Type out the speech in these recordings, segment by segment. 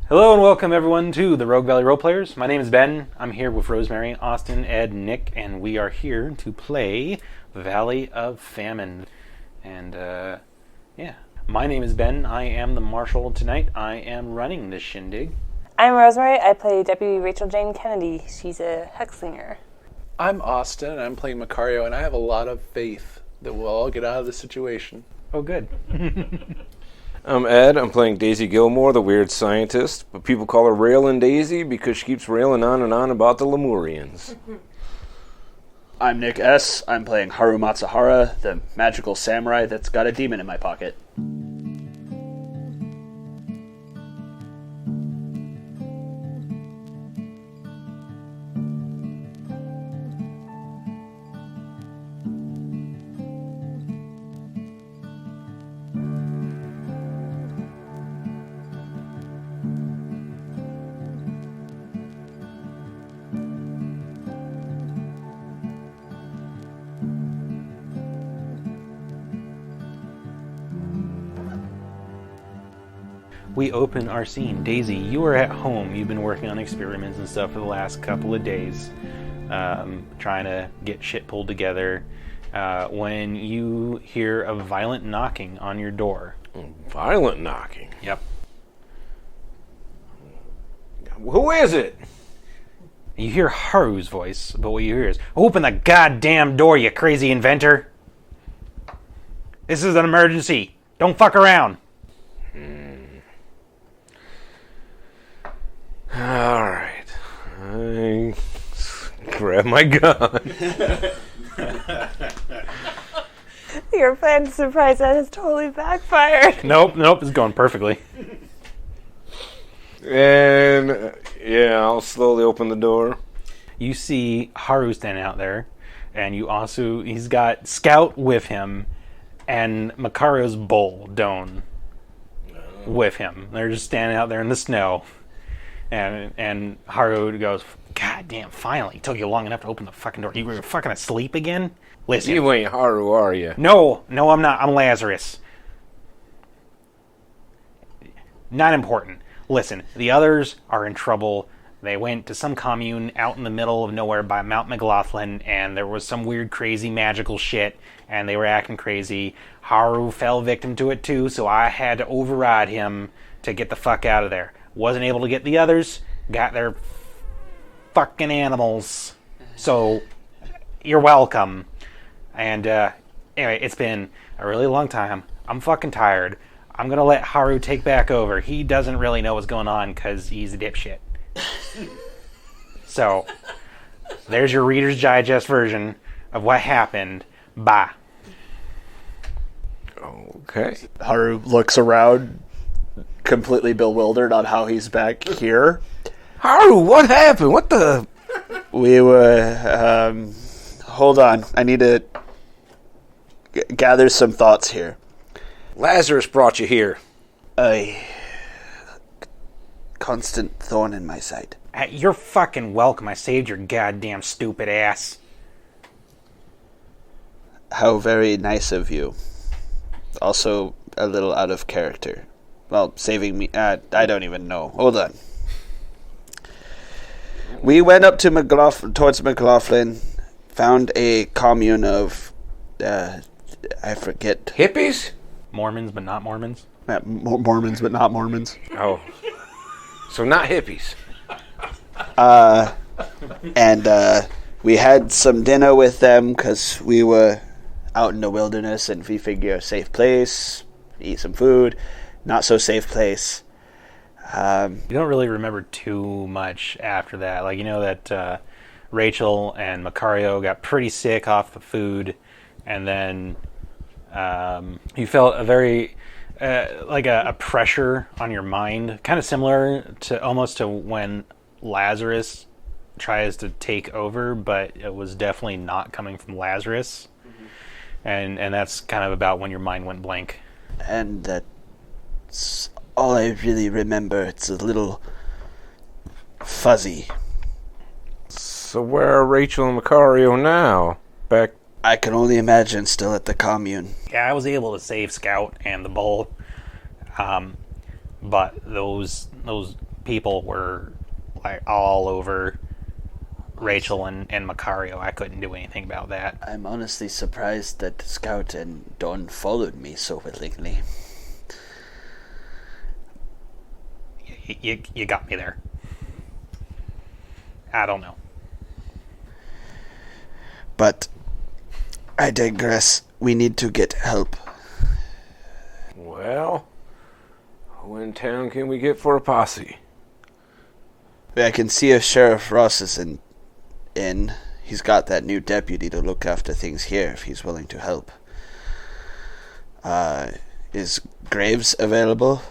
Hello and welcome everyone to the Rogue Valley Roleplayers. My name is Ben. I'm here with Rosemary, Austin, Ed, Nick, and we are here to play Valley of Famine. And my name is Ben. I am the marshal tonight. I am running this shindig. I'm Rosemary. I play Deputy Rachel Jane Kennedy. She's a Hexlinger. I'm Austin, and I'm playing Macario, and I have a lot of faith that we'll all get out of this situation. Oh, good. I'm Ed. I'm playing Daisy Gilmore, the weird scientist, but people call her Railin' Daisy because she keeps railing on and on about the Lemurians. I'm Nick S. I'm playing Haru Matsuhara, the magical samurai that's got a demon in my pocket. We open our scene. Daisy, you are at home. You've been working on experiments and stuff for the last couple of days, trying to get shit pulled together, when you hear a violent knocking on your door. Violent knocking? Yep. Who is it? You hear Haru's voice, but what you hear is, "Open the goddamn door, you crazy inventor! This is an emergency! Don't fuck around!" Alright. I grab my gun. Your plan to surprise that has totally backfired. Nope, it's going perfectly. And, I'll slowly open the door. You see Haru standing out there, and he's got Scout with him, and Macario's bull, Doan, with him. They're just standing out there in the snow. And Haru goes, "God damn, finally. It took you long enough to open the fucking door. You were fucking asleep again? Listen." You ain't Haru, are you? No, I'm not. I'm Lazarus. Not important. Listen, the others are in trouble. They went to some commune out in the middle of nowhere by Mount McLaughlin, and there was some weird, crazy, magical shit, and they were acting crazy. Haru fell victim to it too, so I had to override him to get the fuck out of there. Wasn't able to get the others, got their fucking animals. So, you're welcome. And, anyway, it's been a really long time. I'm fucking tired. I'm gonna let Haru take back over. He doesn't really know what's going on because he's a dipshit. So, there's your Reader's Digest version of what happened. Bye. Okay. Haru looks around, completely bewildered on how he's back here. Haru, what happened? What the... We were, hold on. I need to gather some thoughts here. Lazarus brought you here. A constant thorn in my side. You're fucking welcome. I saved your goddamn stupid ass. How very nice of you. Also, a little out of character. Well, saving me, I don't even know. Hold on. We went up to towards McLaughlin, found a commune of, I forget. Hippies? Mormons, but not Mormons. Mormons, but not Mormons. Oh. So not hippies. And we had some dinner with them because we were out in the wilderness and we figure a safe place, eat some food. Not so safe place. You don't really remember too much after that. Like, you know that Rachel and Macario got pretty sick off the food, and then you felt a very like a pressure on your mind, kind of similar to almost to when Lazarus tries to take over, but it was definitely not coming from Lazarus. Mm-hmm. And that's kind of about when your mind went blank. And that's all I really remember. It's a little fuzzy. So where are Rachel and Macario now? Back... I can only imagine still at the commune. Yeah, I was able to save Scout and the bull. But those people were like all over Rachel and Macario. I couldn't do anything about that. I'm honestly surprised that Scout and Don followed me so willingly. You got me there. I don't know. But I digress. We need to get help. Well, who in town can we get for a posse? I can see if Sheriff Ross is in. He's got that new deputy to look after things here if he's willing to help. Is Graves available?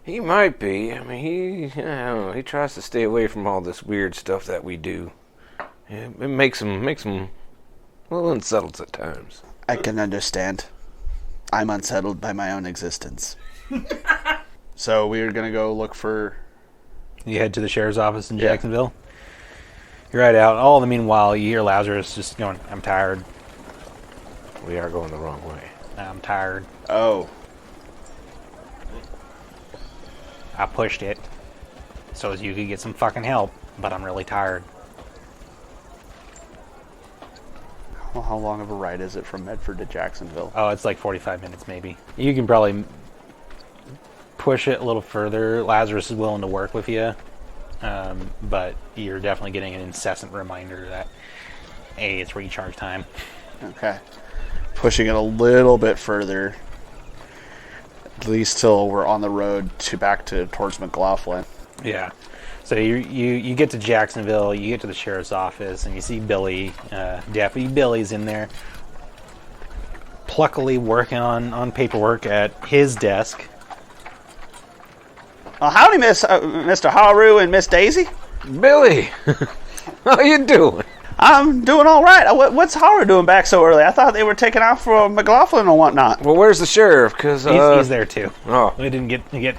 He might be. I mean, I don't know, he tries to stay away from all this weird stuff that we do. It makes him a little unsettled at times. I can understand. I'm unsettled by my own existence. So we're going to go look for... You head to the sheriff's office in Jacksonville. You're right out. All the meanwhile, you hear Lazarus just going, I'm tired. We are going the wrong way. I'm tired. Oh. I pushed it so as you could get some fucking help, but I'm really tired. Well, how long of a ride is it from Medford to Jacksonville? Oh, it's like 45 minutes maybe. You can probably push it a little further. Lazarus is willing to work with you, but you're definitely getting an incessant reminder that, hey, it's recharge time. Okay. Pushing it a little bit further. At least till we're on the road towards McLaughlin. Yeah. So you get to Jacksonville, you get to the sheriff's office, and you see Billy, Deputy Billy's in there, pluckily working on paperwork at his desk. Howdy, Mr. Haru and Miss Daisy. Billy! How you doing? I'm doing all right. What's Haru doing back so early? I thought they were taking off for McLaughlin or whatnot. Well, where's the sheriff? Because He's there too. Oh. We didn't get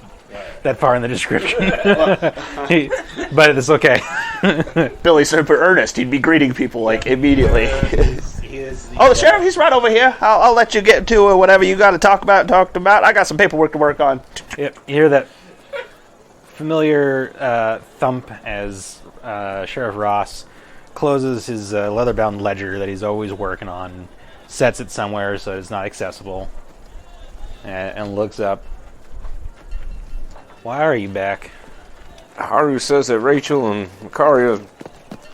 that far in the description. But it's okay. Billy's super earnest. He'd be greeting people like immediately. The sheriff, he's right over here. I'll let you get to whatever you got to talk about. I got some paperwork to work on. Yep. You hear that familiar thump as Sheriff Ross closes his leather-bound ledger that he's always working on, sets it somewhere so it's not accessible, and looks up. Why are you back? Haru says that Rachel and Macario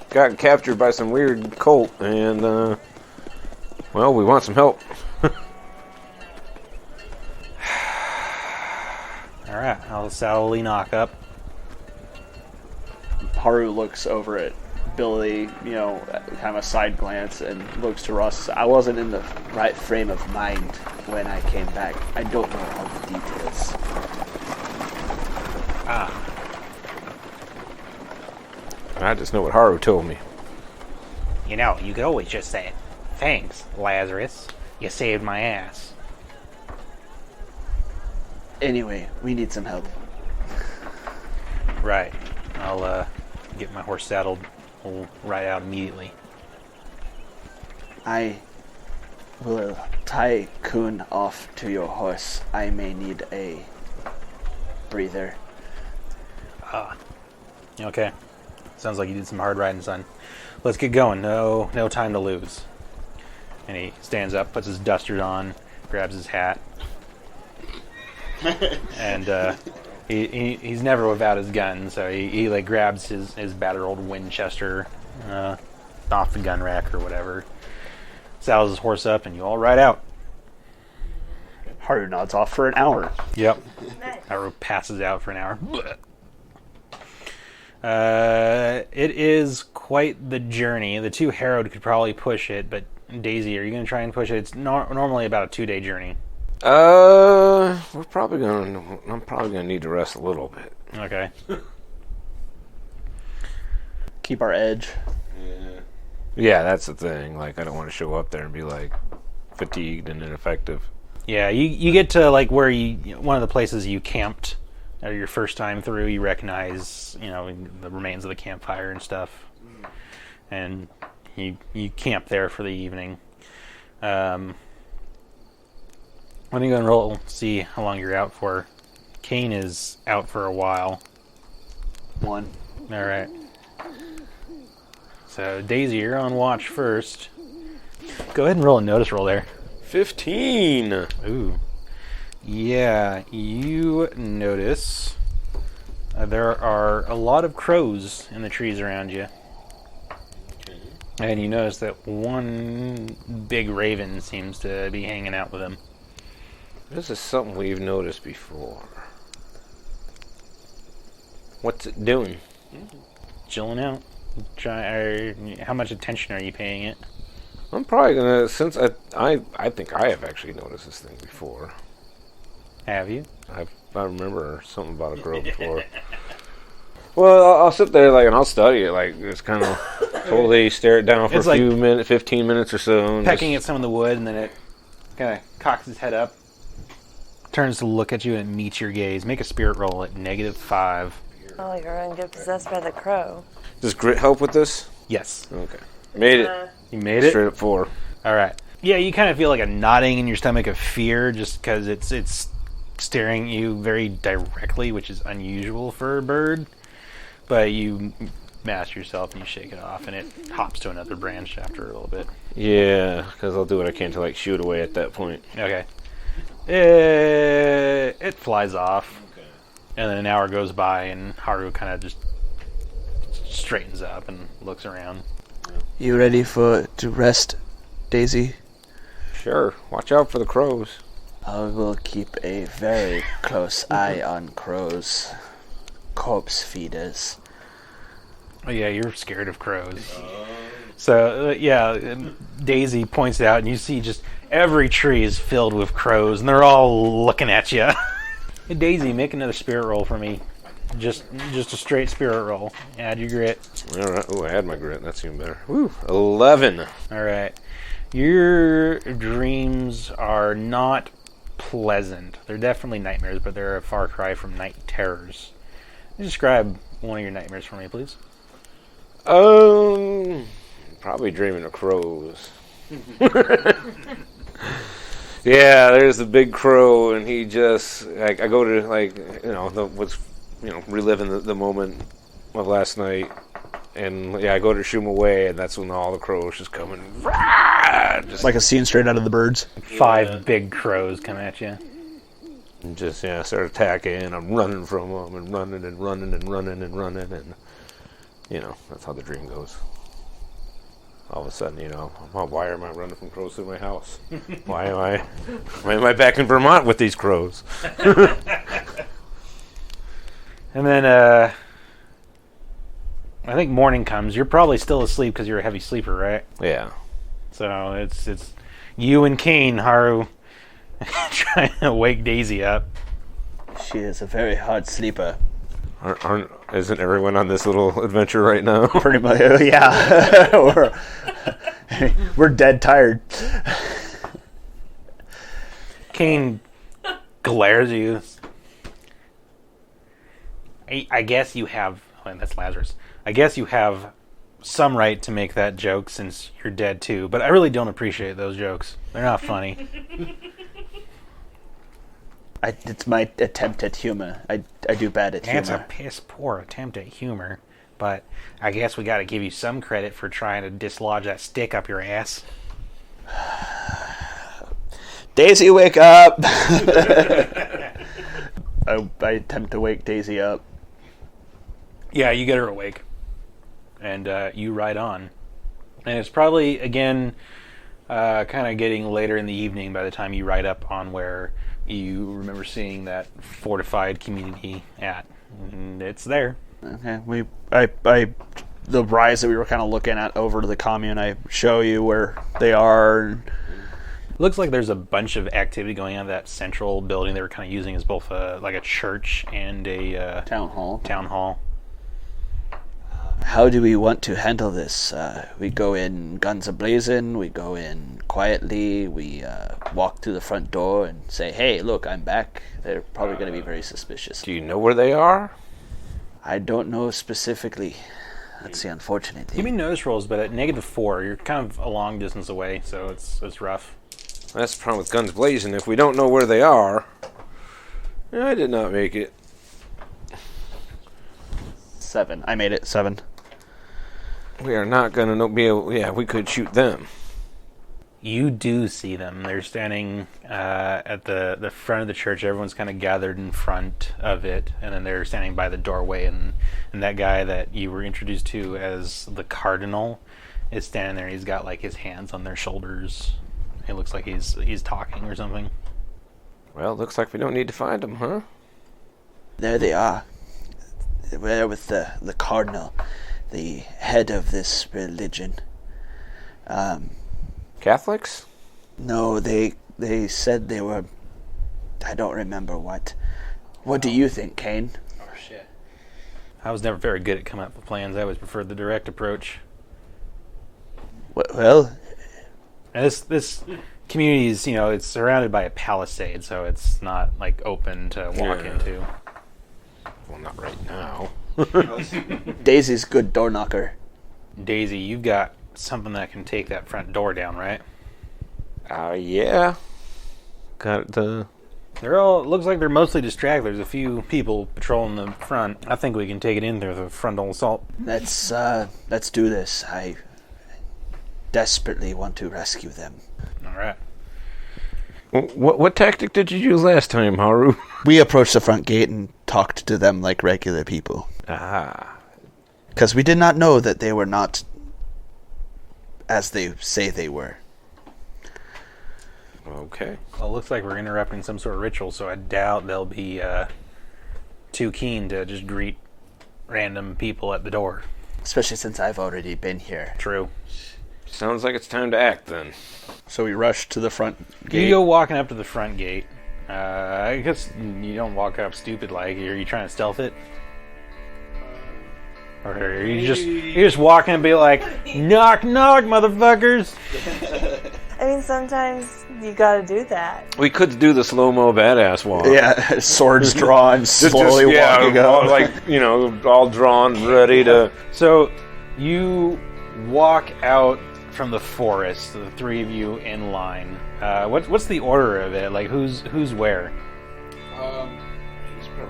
got captured by some weird cult, and, well, we want some help. Alright, I'll sourly knock up. Haru looks over at Billy, kind of a side glance, and looks to Ross. I wasn't in the right frame of mind when I came back. I don't know all the details. I just know what Haru told me. You could always just say, thanks, Lazarus. You saved my ass. Anyway, we need some help. Right. I'll get my horse saddled. We'll ride out immediately. I will tie Kun off to your horse. I may need a breather. Okay. Sounds like you did some hard riding, son. Let's get going. No time to lose. And he stands up, puts his duster on, grabs his hat, and he's never without his gun. So he like grabs his battered old Winchester off the gun rack or whatever, saddles his horse up, and you all ride out. Haru nods off for an hour. Yep. Haru passes out for an hour. It is quite the journey. The two Harrowed could probably push it, but Daisy, are you going to try and push it? It's normally about a 2-day journey. I'm probably gonna need to rest a little bit. Okay. Keep our edge. Yeah, that's the thing. Like, I don't want to show up there and be like fatigued and ineffective. Yeah, you get to like where one of the places you camped, or your first time through. You recognize the remains of the campfire and stuff, and you camp there for the evening. When are you going to roll? See how long you're out for. Kane is out for a while. 1. All right. So Daisy, you're on watch first. Go ahead and roll a notice roll there. 15. Ooh. Yeah, you notice there are a lot of crows in the trees around you. And you notice that one big raven seems to be hanging out with him. This is something we've noticed before. What's it doing? Chilling out. How much attention are you paying it? I'm probably gonna, since I think I have actually noticed this thing before. Have you? I remember something about a crow before. Well, I'll sit there and I'll study it, just kind of totally stare it down for It's a few minutes, 15 minutes or so. And pecking at some of the wood, and then it kind of cocks its head up, turns to look at you, and it meets your gaze. Make a spirit roll at -5. Oh, you're gonna get possessed by the crow. Does grit help with this? Yes. Okay. Made it. You made it? Straight up 4. All right. Yeah, you kind of feel like a knotting in your stomach of fear just because it's staring at you very directly, which is unusual for a bird. But you master yourself and you shake it off, and it hops to another branch after a little bit. Yeah, because I'll do what I can to shoot away at that point. Okay. It flies off, and then an hour goes by, and Haru kind of just straightens up and looks around. You ready to rest, Daisy? Sure. Watch out for the crows. I will keep a very close eye on crows. Corpse feeders. Oh yeah, you're scared of crows. So Daisy points out, and you see just every tree is filled with crows, and they're all looking at you. Hey, Daisy, make another spirit roll for me. Just a straight spirit roll. Add your grit. All right. Oh, I had my grit. That's even better. Woo. 11. All right. Your dreams are not pleasant. They're definitely nightmares, but they're a far cry from night terrors. Describe one of your nightmares for me, please. Probably dreaming of crows. Yeah, there's a big crow, and he just I go to reliving the moment of last night, and I go to shoo him away, and that's when all the crows just coming, just Like a scene straight out of The Birds. 5 big crows come at you. and just start attacking. I'm running from them, and running and running and running and running, and that's how the dream goes. All of a sudden, why am I running from crows through my house? Why am I back in Vermont with these crows? And then I think morning comes. You're probably still asleep because you're a heavy sleeper, right? Yeah. So it's you and Kane, Haru, trying to wake Daisy up. She is a very hard sleeper. Isn't everyone on this little adventure right now? Pretty much, yeah. we're dead tired. Kane glares at you. I guess you have... Oh, that's Lazarus. I guess you have some right to make that joke since you're dead too, but I really don't appreciate those jokes. They're not funny. It's my attempt at humor. I do bad at humor. That's a piss poor attempt at humor, but I guess we got to give you some credit for trying to dislodge that stick up your ass. Daisy, wake up! I attempt to wake Daisy up. Yeah, you get her awake, and you ride on. And it's probably, again, kind of getting later in the evening by the time you ride up on where you remember seeing that fortified community at. And it's there. Okay, the rise that we were kind of looking at over to the commune, I show you where they are. Looks like there's a bunch of activity going on in that central building they were kind of using as both a church and a Town hall. How do we want to handle this? We go in guns a-blazing, we go in quietly, we walk through the front door and say, hey, look, I'm back. They're probably going to be very suspicious. Do you know where they are? I don't know specifically. That's the unfortunate thing. Give me notice rolls, but at -4, you're kind of a long distance away, so it's rough. That's the problem with guns blazing. If we don't know where they are, I did not make it. 7. I made it 7. We are not going to be able... Yeah, we could shoot them. You do see them. They're standing at the front of the church. Everyone's kind of gathered in front of it, and then they're standing by the doorway. And that guy that you were introduced to as the cardinal is standing there. He's got like his hands on their shoulders. It looks like he's talking or something. Well, looks like we don't need to find them, huh? There they are. There with the cardinal, the head of this religion. Catholics? No, they said they were... I don't remember what. What do you think, Kane? Oh, shit. I was never very good at coming up with plans. I always preferred the direct approach. Well... And this community is, it's surrounded by a palisade, so it's not, like, open to walk into. Well, not right now. Daisy's good door knocker. Daisy, you've got something that can take that front door down, right? Yeah. Got the... Looks like they're mostly distracted. There's a few people patrolling the front. I think we can take it in through the frontal assault. Let's do this. I desperately want to rescue them. All right. What tactic did you use last time, Haru? We approached the front gate and talked to them like regular people. Ah. Because we did not know that they were not as they say they were. Okay. Well, it looks like we're interrupting some sort of ritual, so I doubt they'll be too keen to just greet random people at the door. Especially since I've already been here. True. Sounds like it's time to act, then. So we rushed to the front gate. You go walking up to the front gate. I guess you don't walk up stupid-like. Are you trying to stealth it? Or are you just walking and be like, knock, knock, motherfuckers? I mean, sometimes you gotta do that. We could do the slow-mo badass walk. Yeah, swords drawn, slowly walking up. Like, all drawn, ready to... So, you walk out from the forest, the three of you in line. What's the order of it? Like, who's where?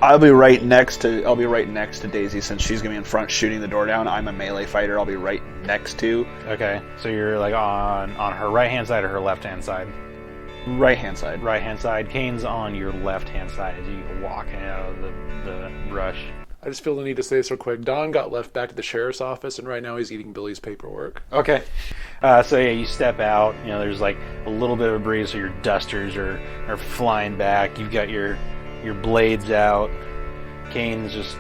I'll be right next to Daisy since she's gonna be in front shooting the door down. I'm a melee fighter. I'll be right next to. Okay, so you're like on her right hand side or her left hand side? Right hand side. Right hand side. Kane's on your left hand side as you go walking out of the brush. I just feel the need to say this real quick. Don got left back at the sheriff's office, and right now he's eating Billy's paperwork. Okay. So yeah, you step out. There's like a little bit of a breeze, so your dusters are flying back. You've got your blades out. Kane's just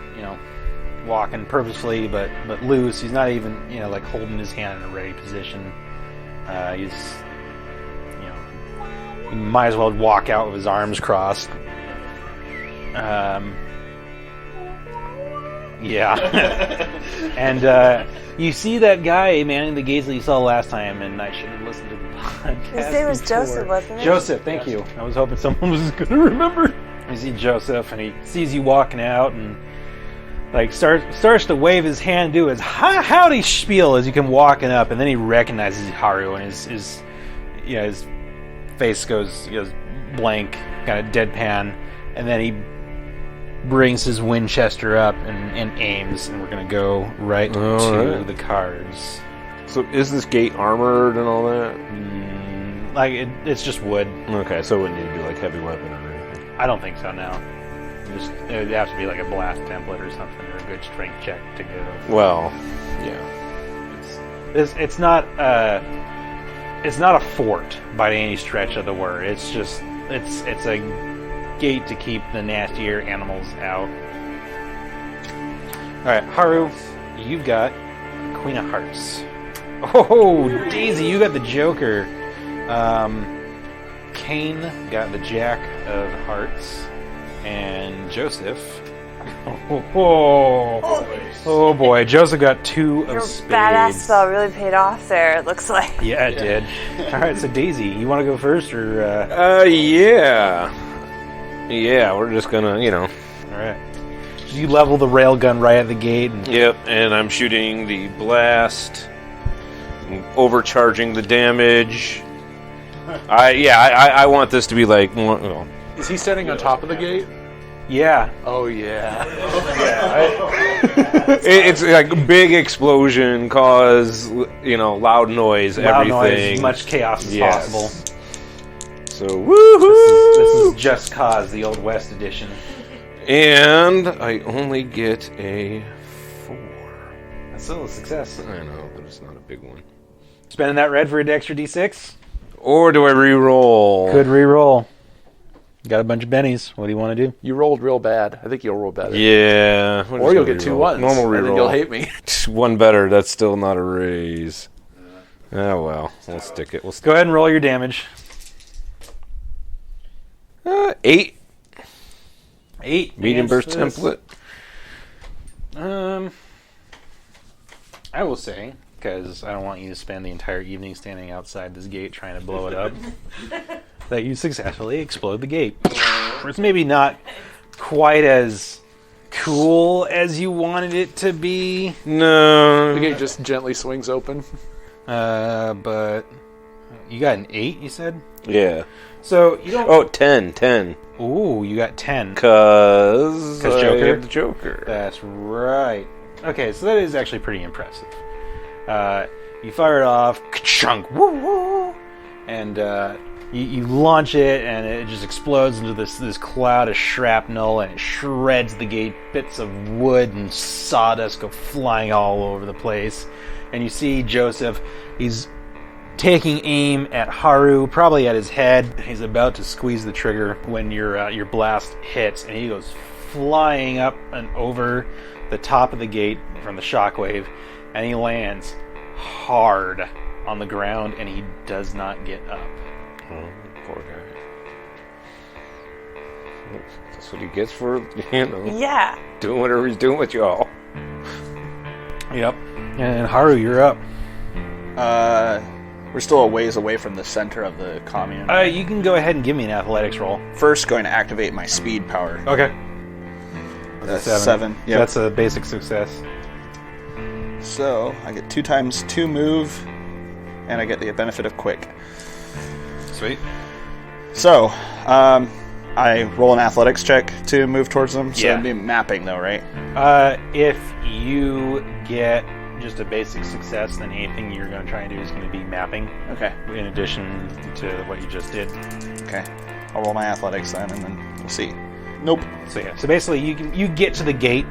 walking purposefully but loose. He's not even like holding his hand in a ready position. He's he might as well walk out with his arms crossed. Yeah. And you see that guy manning the gates that you saw last time, and I should have listened to the podcast. His name was before. Joseph, wasn't it? Joseph, thank you. I was hoping someone was going to remember. You see Joseph, and he sees you walking out, and like starts to wave his hand, do his howdy spiel as you come walking up, and then he recognizes Haru, and his face goes blank, kind of deadpan, and then he brings his Winchester up and aims, and we're gonna go right to the cards. So is this gate armored and all that? It's just wood. Okay, so it wouldn't need to be like heavy weapon or anything. I don't think so. No, it would have to be like a blast template or something, or a good strength check to go. Well, yeah. It's not a fort by any stretch of the word. It's just it's a gate to keep the nastier animals out. Alright, Haru, you've got Queen of Hearts. Oh, Daisy, you got the Joker. Kane got the Jack of Hearts. And Joseph... Oh boy, Joseph got 2 of Your spades. badass spell really paid off there, it looks like. Yeah, it did. Alright, so Daisy, you want to go first, or... Yeah. Yeah, we're just gonna, Alright. You level the railgun right at the gate. Yep, and I'm shooting the blast, overcharging the damage. I want this to be like... Is he standing on top of the gate? Yeah. Oh yeah. It's like a big explosion, cause loud noise, Loud everything, noise, as much chaos as Yes. possible. So woohoo! This is Just Cause, the Old West edition. And I only get a 4. That's still a success. I know, but it's not a big one. Spending that red for an extra d6? Or do I re-roll? Could re-roll. Got a bunch of bennies. What do you want to do? You rolled real bad. I think you'll roll better. Yeah. we're Or just you'll gonna get 2 re-roll. ones. Normal And then reroll. you'll hate me. One better. That's still not a raise. Oh well. We'll stick it. Go ahead and roll your damage. 8. 8. Medium burst against this. template. I will say, because I don't want you to spend the entire evening standing outside this gate trying to blow it up, that you successfully explode the gate. It's maybe not quite as cool as you wanted it to be, No. The gate just gently swings open. but you got an 8, you said? Yeah. So you don't... Oh, 10. Ooh, you got 10. Cause I Joker? have the Joker. That's right. Okay, so that is actually pretty impressive. You fire it off, ka-chunk, woo woo, and you launch it, and it just explodes into this cloud of shrapnel, and it shreds the gate. Bits of wood and sawdust go flying all over the place. And you see Joseph, he's taking aim at Haru, probably at his head. He's about to squeeze the trigger when your blast hits, and he goes flying up and over the top of the gate from the shockwave, and he lands hard on the ground, and he does not get up. Oh, poor guy. That's what he gets for, Yeah. doing whatever he's doing with y'all. Yep. And Haru, you're up. We're still a ways away from the center of the commune. You can go ahead and give me an athletics roll. First, going to activate my speed power. Okay. That's 7. Yep. That's a basic success. So I get 2 times 2 move, and I get the benefit of quick. Sweet. So, I roll an athletics check to move towards them. So Yeah. it'd be mapping, though, right? If you get just a basic success, then anything you're going to try and do is going to be mapping, Okay. in addition to what you just did. Okay. I'll roll my athletics then, and then we'll see. Nope. So yeah. So basically, you get to the gate,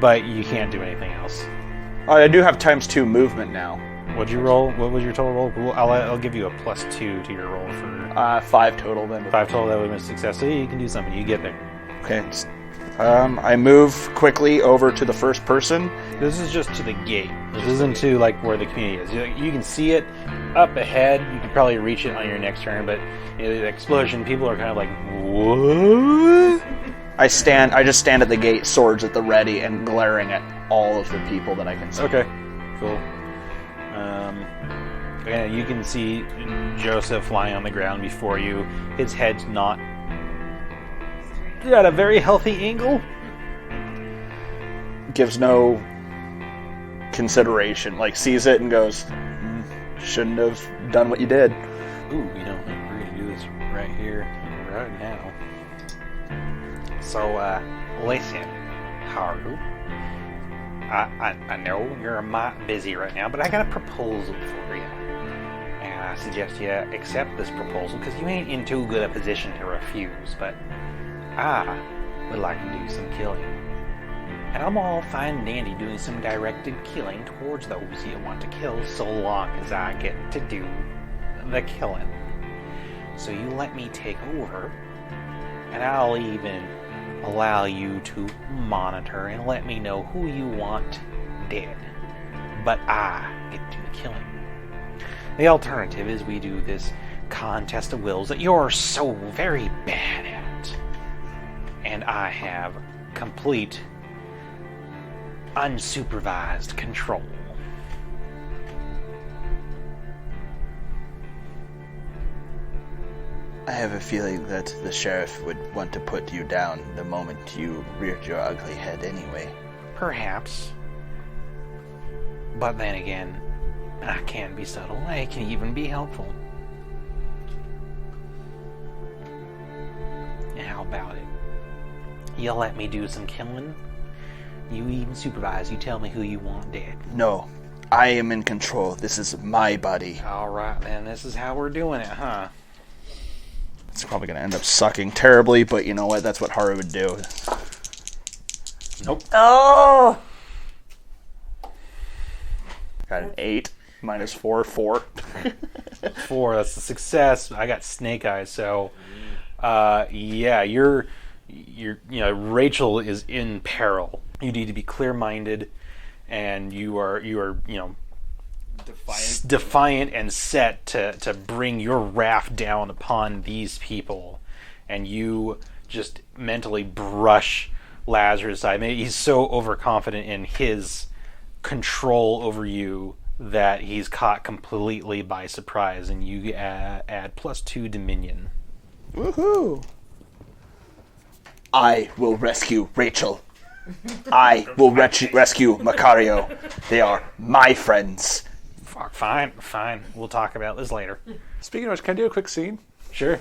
but you can't do anything else. I do have times 2 movement now. What'd you roll? What was your total roll? Well, I'll give you a +2 to your roll for 5 total then. 5 total. That would have been a success. So you can do something. You get there. Okay. I move quickly over to the first person. This is just to the gate. This isn't to like where the community is. You can see it up ahead. You could probably reach it on your next turn, but the explosion, people are kind of like, what? I just stand at the gate, swords at the ready, and glaring at all of the people that I can see. Okay, cool. And you can see Joseph lying on the ground before you. His head's not at a very healthy angle. Gives no consideration. Like, sees it and goes, shouldn't have done what you did. Ooh, we're gonna do this right here, right now. So, listen, Haru. I know you're busy right now, but I got a proposal for you. And I suggest you accept this proposal because you ain't in too good a position to refuse, but I would like to do some killing. And I'm all fine and dandy doing some directed killing towards those you want to kill so long as I get to do the killing. So you let me take over, and I'll even allow you to monitor and let me know who you want dead. But I get to do the killing. The alternative is we do this contest of wills that you're so very bad at. And I have complete, unsupervised control. I have a feeling that the sheriff would want to put you down the moment you reared your ugly head anyway. Perhaps. But then again, I can be subtle. I can even be helpful. How about it? You'll let me do some killing? You even supervise. You tell me who you want dead. No, I am in control. This is my body. Alright then, this is how we're doing it, huh? It's probably going to end up sucking terribly, but you know what? That's what Haru would do. Nope. Oh! Got an 8 minus 4, 4. 4, that's a success. I got snake eyes, so yeah, you're Rachel is in peril. You need to be clear-minded, and you are defiant and set to bring your wrath down upon these people, and you just mentally brush Lazarus aside. Maybe he's so overconfident in his control over you that he's caught completely by surprise, and you add +2 Dominion. Woohoo! I will rescue Rachel. I will rescue Macario. They are my friends. Fuck, fine. We'll talk about this later. Speaking of which, can I do a quick scene? Sure.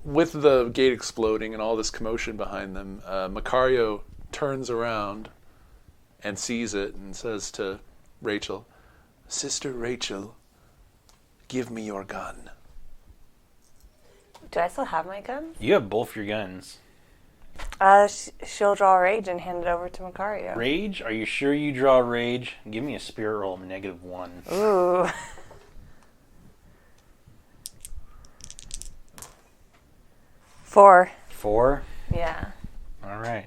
With the gate exploding and all this commotion behind them, Macario turns around and sees it and says to Rachel, "Sister Rachel, give me your gun." Do I still have my gun? You have both your guns. She'll draw rage and hand it over to Macario. Rage? Are you sure you draw rage? Give me a spirit roll of -1. Ooh. Four. 4? Yeah. All right.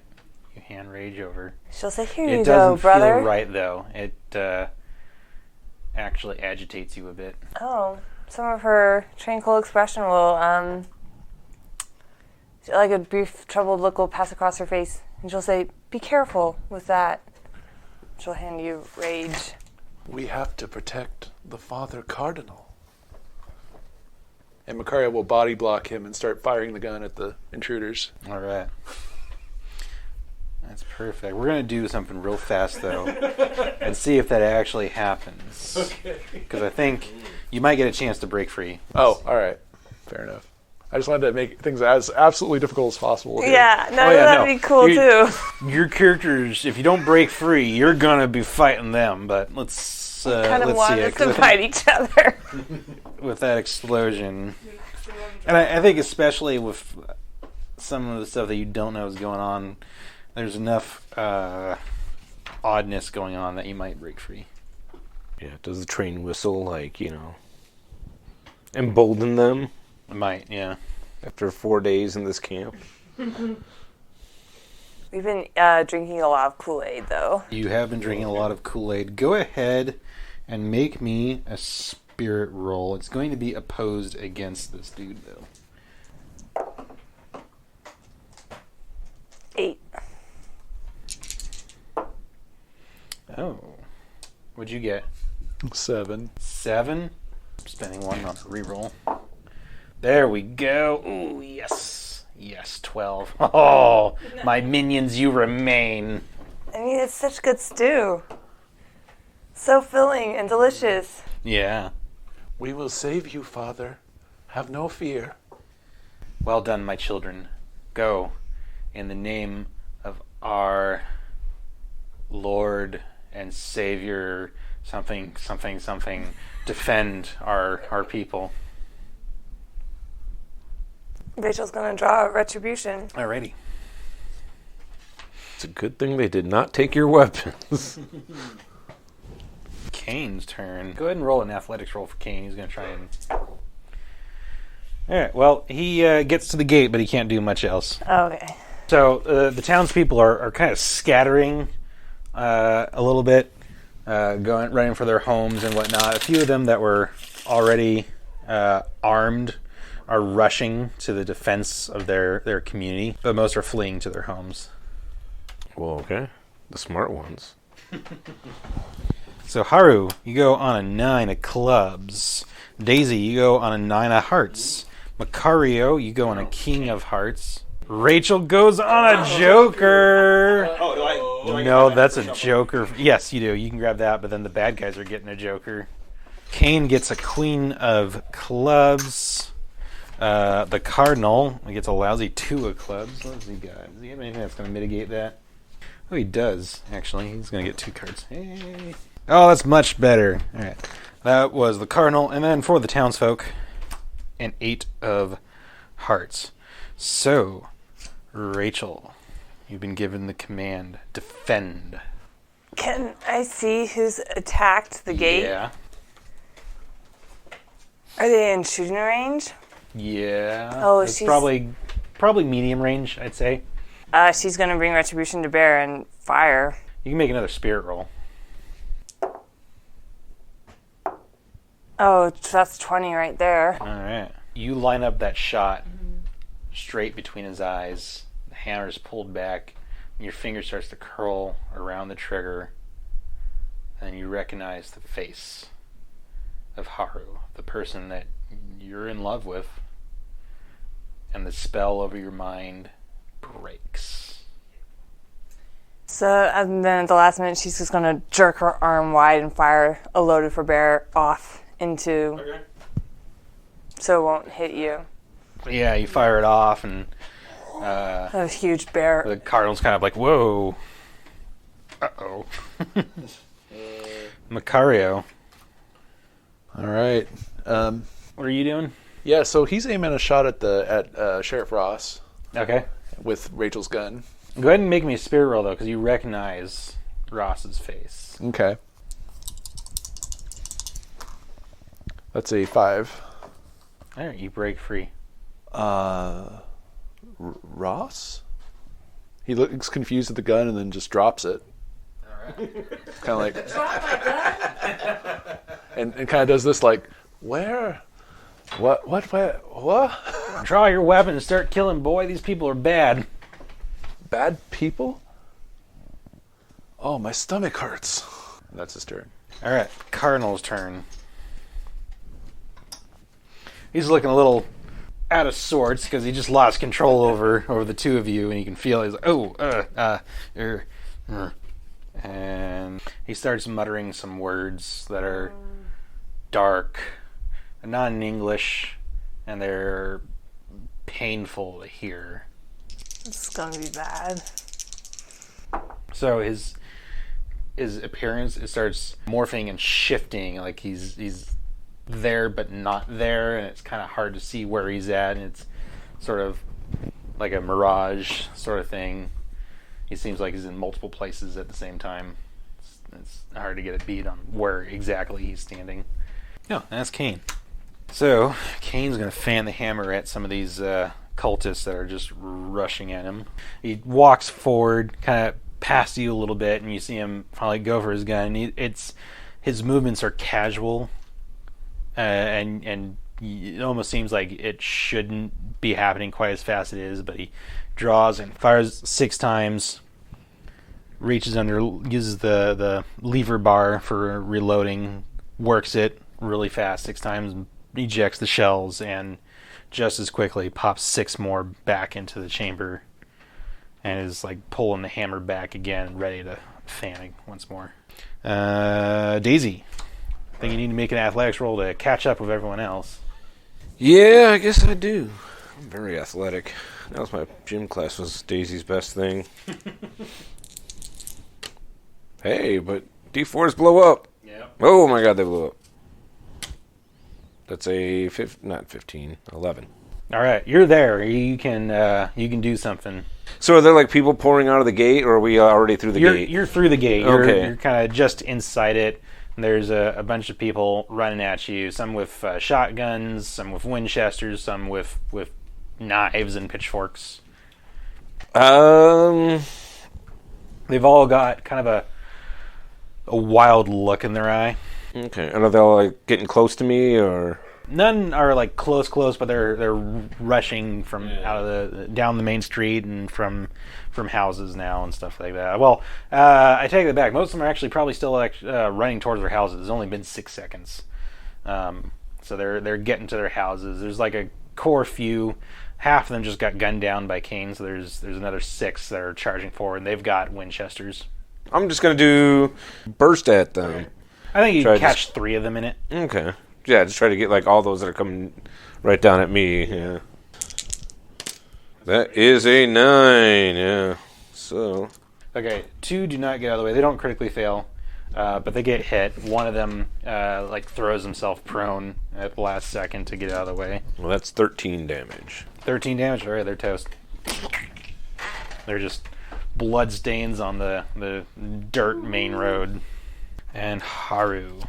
You hand rage over. She'll say, "Here It you doesn't go, brother." feel right, though. It actually agitates you a bit. Oh, some of her tranquil expression will, like a brief troubled look will pass across her face, and she'll say, "Be careful with that." She'll hand you rage. "We have to protect the Father Cardinal." And Macario will body block him and start firing the gun at the intruders. All right. That's perfect. We're going to do something real fast, though, and see if that actually happens. Okay. Because I think you might get a chance to break free. Oh, all right. Fair enough. I just wanted to make things as absolutely difficult as possible here. Yeah, that'd be cool, too. Your characters, if you don't break free, you're going to be fighting them, but let's kind of let's want see us to fight each other. with that explosion. And I think especially with some of the stuff that you don't know is going on, there's enough oddness going on that you might break free. Yeah, does the train whistle, embolden them It might, yeah. after 4 days in this camp? We've been drinking a lot of Kool-Aid, though. You have been drinking a lot of Kool-Aid. Go ahead and make me a spirit roll. It's going to be opposed against this dude, though. 8. Oh. What'd you get? 7. 7? I'm spending 1 on a reroll. There we go. Ooh, yes. Yes, 12. Oh, my minions, you remain. I mean, it's such good stew. So filling and delicious. Yeah. "We will save you, Father. Have no fear." Well done, my children. Go, in the name of our Lord and Savior, something, defend our people. Rachel's gonna draw retribution. Alrighty. It's a good thing they did not take your weapons. Kane's turn. Go ahead and roll an athletics roll for Kane. He's going to try and... Alright, well, he gets to the gate, but he can't do much else. Okay. So the townspeople are kind of scattering a little bit, running for their homes and whatnot. A few of them that were already armed are rushing to the defense of their community, but most are fleeing to their homes. Well, okay. The smart ones. So Haru, you go on a 9 of clubs. Daisy, you go on a 9 of hearts. Macario, you go on a king of hearts. Rachel goes on a joker. Oh, do I No, that's a joker. Yes, you do. You can grab that, but then the bad guys are getting a joker. Kane gets a queen of clubs. The Cardinal gets a lousy 2 of clubs. What does he got? Does he have anything that's going to mitigate that? Oh, he does, actually. He's going to get 2 cards. Hey. Oh, that's much better. All right. That was the Cardinal. And then for the townsfolk, an 8 of hearts. So, Rachel, you've been given the command, defend. Can I see who's attacked the gate? Yeah. Are they in shooting range? Yeah. Oh, it's she's... probably medium range, I'd say. She's going to bring Retribution to bear and fire. You can make another spirit roll. Oh, that's 20 right there. All right. You line up that shot straight between his eyes. The hammer is pulled back. And your finger starts to curl around the trigger. And you recognize the face of Haru, the person that you're in love with. And the spell over your mind breaks. So, and then at the last minute, she's just going to jerk her arm wide and fire a loaded for bear off into... Okay. So it won't hit you. Yeah, you fire it off, and A huge bear. the Cardinal's kind of like, whoa. Uh-oh. Macario, All right. what are you doing? Yeah, so he's aiming a shot at Sheriff Ross Okay. with Rachel's gun. Go ahead and make me a spirit roll, though, because you recognize Ross's face. Okay. That's a 5. All right, you break free. Ross? He looks confused at the gun and then just drops it. Kind of like... and kind of does this like, where? What? Where? What? Draw your weapon and start killing, boy. These people are bad. Bad people? Oh, my stomach hurts. That's his turn. All right, Cardinal's turn. He's looking a little out of sorts because he just lost control over the two of you, and you can feel he's like, and he starts muttering some words that are dark, not in English, and they're painful to hear. This is going to be bad. So his appearance, it starts morphing and shifting, like he's there but not there, and it's kind of hard to see where he's at, and it's sort of like a mirage sort of thing. He seems like he's in multiple places at the same time. It's hard to get a beat on where exactly he's standing. No, that's Kane. So Kane's going to fan the hammer at some of these cultists that are just rushing at him. He walks forward, kind of past you a little bit, and you see him probably go for his gun. His movements are casual, and it almost seems like it shouldn't be happening quite as fast as it is. But he draws and fires 6 times. Reaches under, uses the lever bar for reloading, works it really fast 6 times, ejects the shells, and just as quickly pops 6 more back into the chamber, and is like pulling the hammer back again, ready to fan it once more. Daisy, I think you need to make an athletics roll to catch up with everyone else. Yeah, I guess I do. I'm very athletic. That was my gym class, was Daisy's best thing. Hey, but D4s blow up. Yeah. Oh my god, they blew up. That's a 11. All right, you're there. You can do something. So are there like people pouring out of the gate, or are we already through the gate? You're through the gate. Okay. You're kind of just inside it. There's a bunch of people running at you. Some with shotguns, some with Winchesters, some with knives and pitchforks. Um, They've all got kind of a wild look in their eye. Okay. And are they all like getting close to me, or? None are like close, but they're rushing from out of down the main street and from houses now and stuff like that. Well, I take that back. Most of them are actually probably still running towards their houses. It's only been 6 seconds, so they're getting to their houses. There's like a core few. Half of them just got gunned down by Kane, so there's another 6 that are charging forward, and they've got Winchesters. I'm just gonna do burst at them. I think you Try can catch 3 of them in it. Okay. Yeah, just try to get like all those that are coming right down at me. Yeah. That is a 9. Yeah. So. Okay, 2 do not get out of the way. They don't critically fail, but they get hit. One of them throws himself prone at the last second to get out of the way. Well, that's 13 damage. 13 damage. All right, they're toast. They're just blood stains on the dirt main road. And Haru.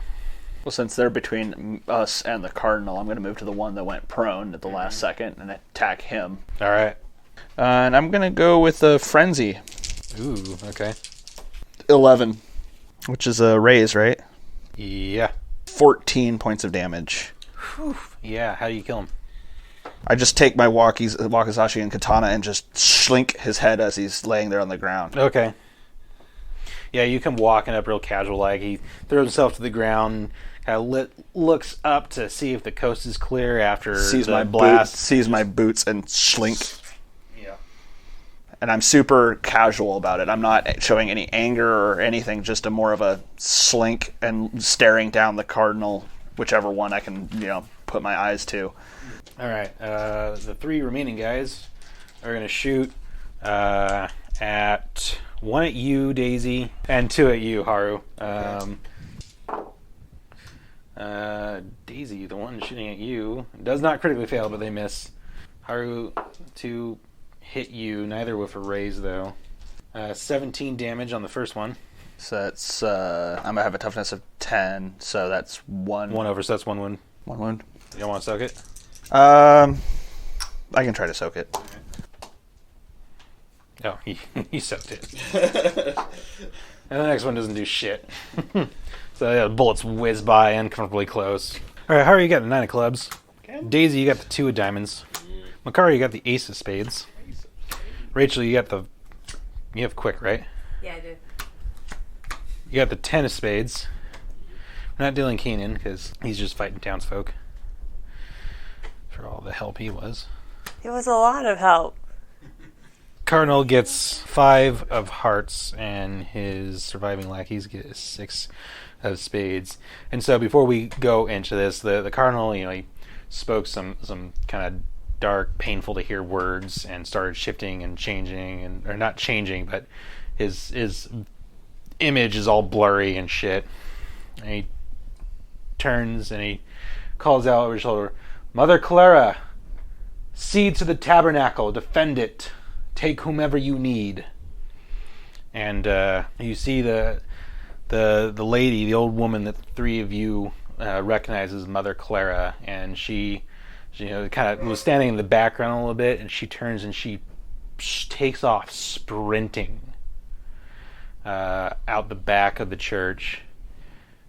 Well, since they're between us and the Cardinal, I'm going to move to the one that went prone at the last second and attack him. All right. And I'm going to go with a Frenzy. Ooh, okay. 11, which is a raise, right? Yeah. 14 points of damage. Whew. Yeah, how do you kill him? I just take my wakizashi and katana and just slink his head as he's laying there on the ground. Okay. Yeah, you come walking up real casual like. He throws himself to the ground, kind of looks up to see if the coast is clear after Sees the my blast. sees my boots and slink. Yeah. And I'm super casual about it. I'm not showing any anger or anything, just a more of a slink and staring down the Cardinal, whichever one I can, put my eyes to. All right. The 3 remaining guys are going to shoot at 1 at you, Daisy, and 2 at you, Haru. Daisy, the one shooting at you, does not critically fail, but they miss. Haru, 2 hit you, neither with a raise, though. 17 damage on the first one. So that's, I'm going to have a toughness of 10, so that's 1. 1 over, so that's 1 wound. 1 wound. You don't want to soak it? I can try to soak it. Oh, he soaked it. And the next one doesn't do shit. So yeah, the bullets whiz by uncomfortably close. All right, Haru, you got the 9 of clubs. Okay. Daisy, you got the 2 of diamonds. Makari, you got the ace of spades. Rachel, you have quick, right? Yeah, I do. You got the 10 of spades. We're not dealing Keenan because he's just fighting townsfolk. For all the help he was. It was a lot of help. Cardinal gets 5 of hearts, and his surviving lackeys get 6 of spades. And so before we go into this, the Cardinal, he spoke some kind of dark, painful to hear words, and started shifting and changing, or not changing, but his image is all blurry and shit. And he turns and he calls out over his shoulder, "Mother Clara, see to the tabernacle, defend it. Take whomever you need." And you see the lady, the old woman that the 3 of you recognize as Mother Clara, and she kind of was standing in the background a little bit, and she turns and she takes off sprinting out the back of the church,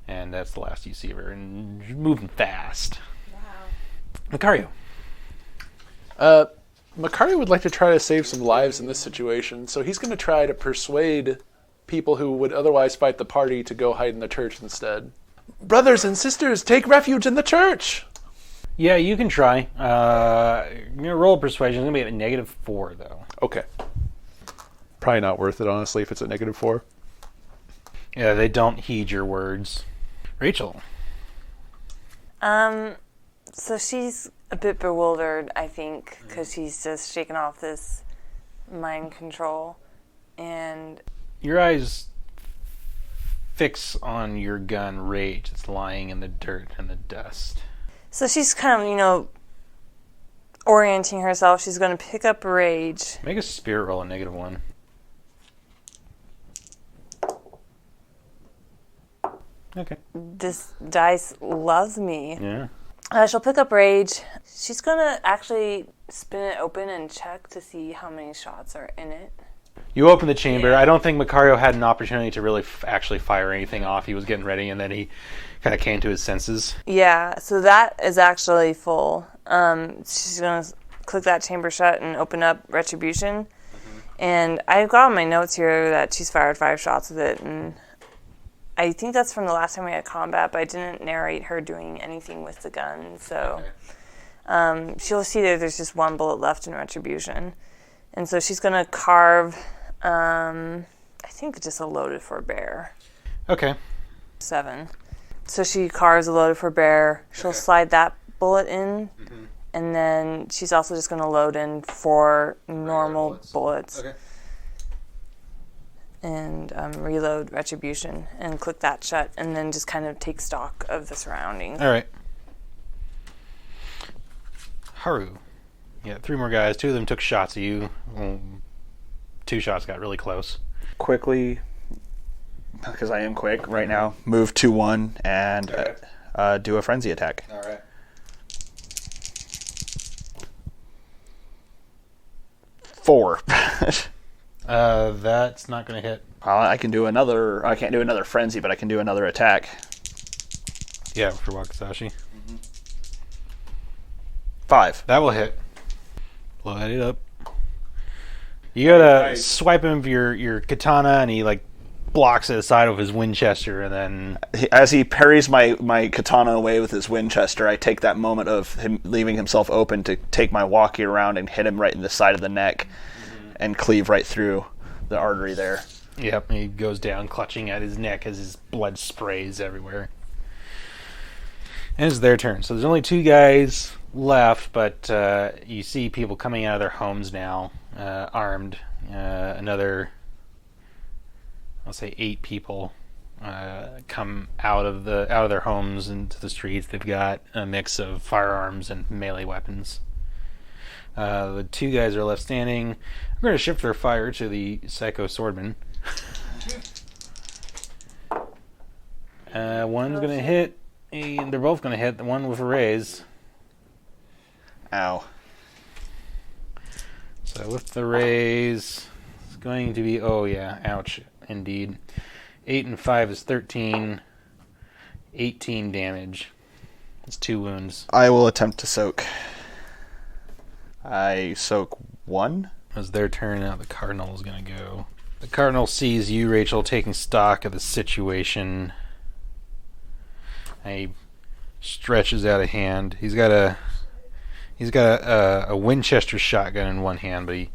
and that's the last you see of her, and moving fast. Wow. Macario. Makari would like to try to save some lives in this situation, so he's going to try to persuade people who would otherwise fight the party to go hide in the church instead. Brothers and sisters, take refuge in the church! Yeah, you can try. Roll persuasion. It's going to be at -4, though. Okay. Probably not worth it, honestly, if it's at -4. Yeah, they don't heed your words. Rachel. So she's a bit bewildered, I think, because she's just shaken off this mind control. And Your eyes fix on your gun, Rage. It's lying in the dirt and the dust. so she's kind of, orienting herself. She's going to pick up Rage. Make a spirit roll at -1. Okay. This dice loves me. Yeah. She'll pick up Rage. She's going to actually spin it open and check to see how many shots are in it. You open the chamber. I don't think Macario had an opportunity to really actually fire anything off. He was getting ready, and then he kind of came to his senses. Yeah, so that is actually full. She's going to click that chamber shut and open up Retribution. Mm-hmm. And I've got on my notes here that she's fired 5 shots with it, and I think that's from the last time we had combat, but I didn't narrate her doing anything with the gun, so she'll see that there's just 1 bullet left in Retribution. And so she's going to carve, I think just a loaded for a bear. Okay. 7. So she carves a load for bear. She'll slide that bullet in, and then she's also just going to load in 4 normal bullets. Okay. And reload retribution and click that shut, and then just kind of take stock of the surroundings. All right. Haru. Yeah, 3 more guys. 2 of them took shots at you. 2 shots got really close. Quickly, because I am quick right now, move 2-1 and do a frenzy attack. All right. 4. That's not going to hit. I can do another. I can't do another frenzy, but I can do another attack. Yeah, for Wakizashi. 5. That will hit. Light it up. You gotta swipe him with your katana, and he like blocks it aside with his Winchester, and then As he parries my katana away with his Winchester, I take that moment of him leaving himself open to take my walkie around and hit him right in the side of the neck, and cleave right through the artery there. yep, he goes down, clutching at his neck as his blood sprays everywhere. And it's their turn. So there's only 2 guys left, but you see people coming out of their homes now, armed. Another, I'll say 8 people come out of their homes into the streets. They've got a mix of firearms and melee weapons. The 2 guys are left standing. I'm going to shift their fire to the Psycho Swordman. One's going to hit. They're both going to hit. The one with a raise. Ow. So with the raise, it's going to be, oh yeah, ouch, indeed. 8 and 5 is 13. 18 damage. It's 2 wounds. I will attempt to soak. I soak 1. As their turn, now the Cardinal is going to go. The Cardinal sees you, Rachel, taking stock of the situation. And he stretches out a hand. He's got a Winchester shotgun in one hand, but he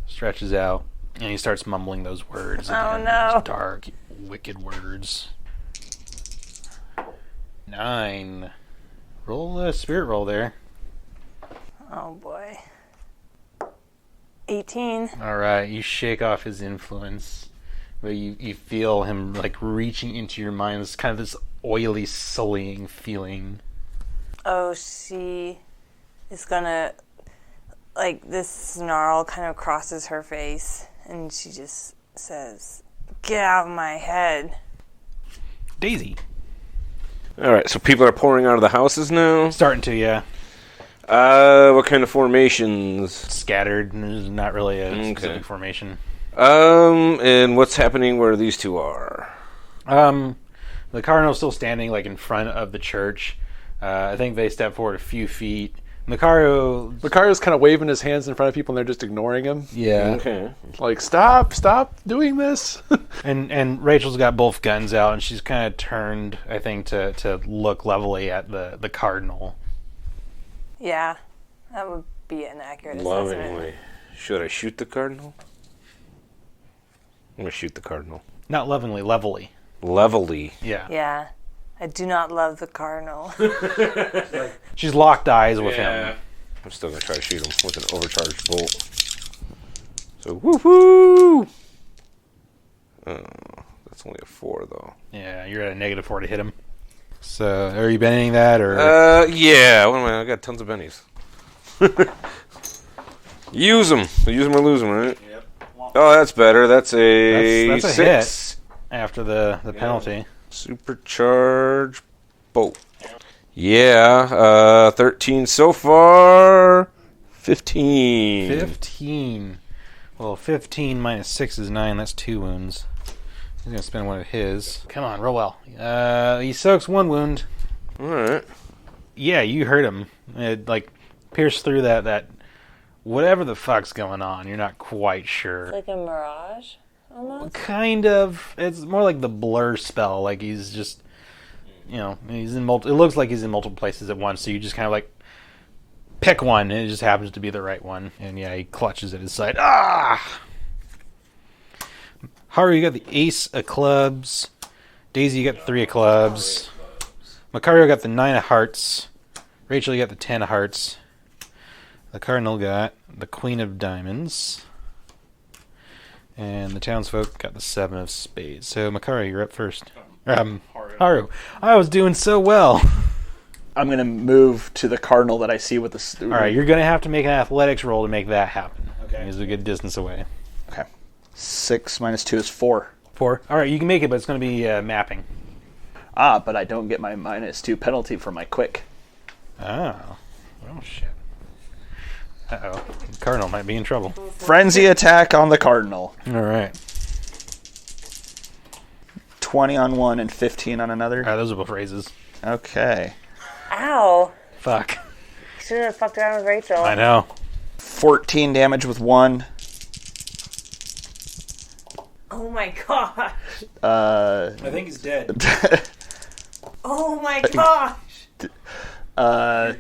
stretches out and he starts mumbling those words again. no. Those dark, wicked words. 9. Roll a spirit roll there. Oh boy. 18. All right, you shake off his influence, but you feel him like reaching into your mind. It's kind of this oily, sullying feeling. Oh, she is gonna, like, this snarl kind of crosses her face, and she just says, "Get out of my head." Daisy. All right, so people are pouring out of the houses now. Starting to, yeah. What kind of formations? Scattered. There's not really a specific formation. And what's happening where these 2 are? The Cardinal's still standing, like, in front of the church. I think they step forward a few feet. Macario's kind of waving his hands in front of people, and they're just ignoring him. Yeah. Okay. Like, stop doing this. And Rachel's got both guns out, and she's kind of turned, I think, to look levelly at the Cardinal. Yeah, that would be an accurate assessment. Lovingly. Should I shoot the Cardinal? I'm going to shoot the Cardinal. Not lovingly, levelly. Levelly. Yeah. Yeah, I do not love the Cardinal. She's locked eyes with him. I'm still going to try to shoot him with an overcharged bolt. So, woohoo! That's only a 4, though. Yeah, you're at a -4 to hit him. So, are you bending that, or? Yeah. What am I got tons of bennies. Use them. Use them or lose them, right? Yep. Oh, that's better. That's a That's a 6. hit after the penalty. Supercharged bolt. Yeah. 13 so far. 15. 15. Well, 15 minus 6 is 9. That's 2 wounds. He's going to spend one of his. Come on, roll well. He soaks 1 wound. All right. Yeah, you hurt him. It, like, pierced through that whatever the fuck's going on. You're not quite sure. Like a mirage, almost? Kind of. It's more like the blur spell. Like, he's just, he's in it looks like he's in multiple places at once, so you just kind of, like, pick one, and it just happens to be the right one. And, yeah, he clutches at his side. Ah! Haru, you got the ace of clubs. Daisy, you got the 3 of clubs. Macario got the 9 of hearts. Rachel, you got the 10 of hearts. The Cardinal got the Queen of diamonds. And the townsfolk got the 7 of spades. So, Macario, you're up first. Haru. I was doing so well. I'm going to move to the cardinal that I see with the... All right, you're going to have to make an athletics roll to make that happen. Okay. He's a good distance away. Okay. 6 minus 2 is 4. 4. All right, you can make it, but it's going to be mapping. But I don't get my minus 2 penalty for my quick. Oh. Oh, shit. Uh-oh. Cardinal might be in trouble. Frenzy attack on the cardinal. All right. 20 on one and 15 on another. All right, those are both raises. Okay. Ow. Fuck. Shouldn't have fucked around with Rachel. I know. 14 damage with 1. Oh my gosh. I think he's dead. Oh my gosh.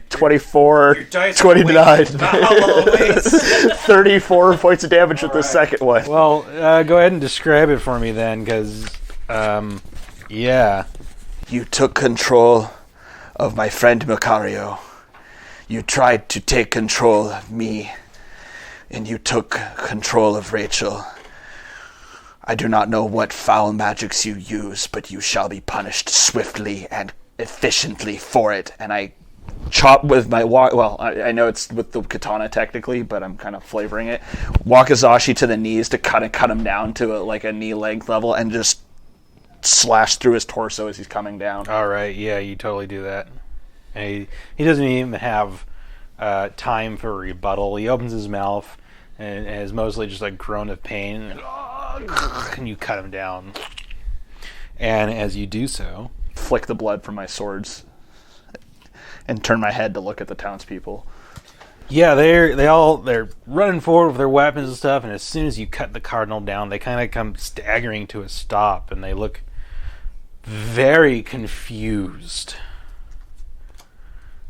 24, Your dice 29, how long it weighs. 34 points of damage with the second one. Well, go ahead and describe it for me then, because, yeah. You took control of my friend Macario. You tried to take control of me, and you took control of Rachel. I do not know what foul magics you use, but you shall be punished swiftly and efficiently for it. And I chop with my I know it's with the katana technically, but I'm kind of flavoring it. Wakizashi to the knees to cut him down to a knee length level, and just slash through his torso as he's coming down. All right, yeah, you totally do that. And he doesn't even have time for rebuttal. He opens his mouth and is mostly just a groan of pain. And you cut him down. And as you do so, Flick the blood from my swords and turn my head to look at the townspeople. yeah, they're running forward with their weapons and stuff. And as soon as you cut the cardinal down, they kind of come staggering to a stop, and they look very confused.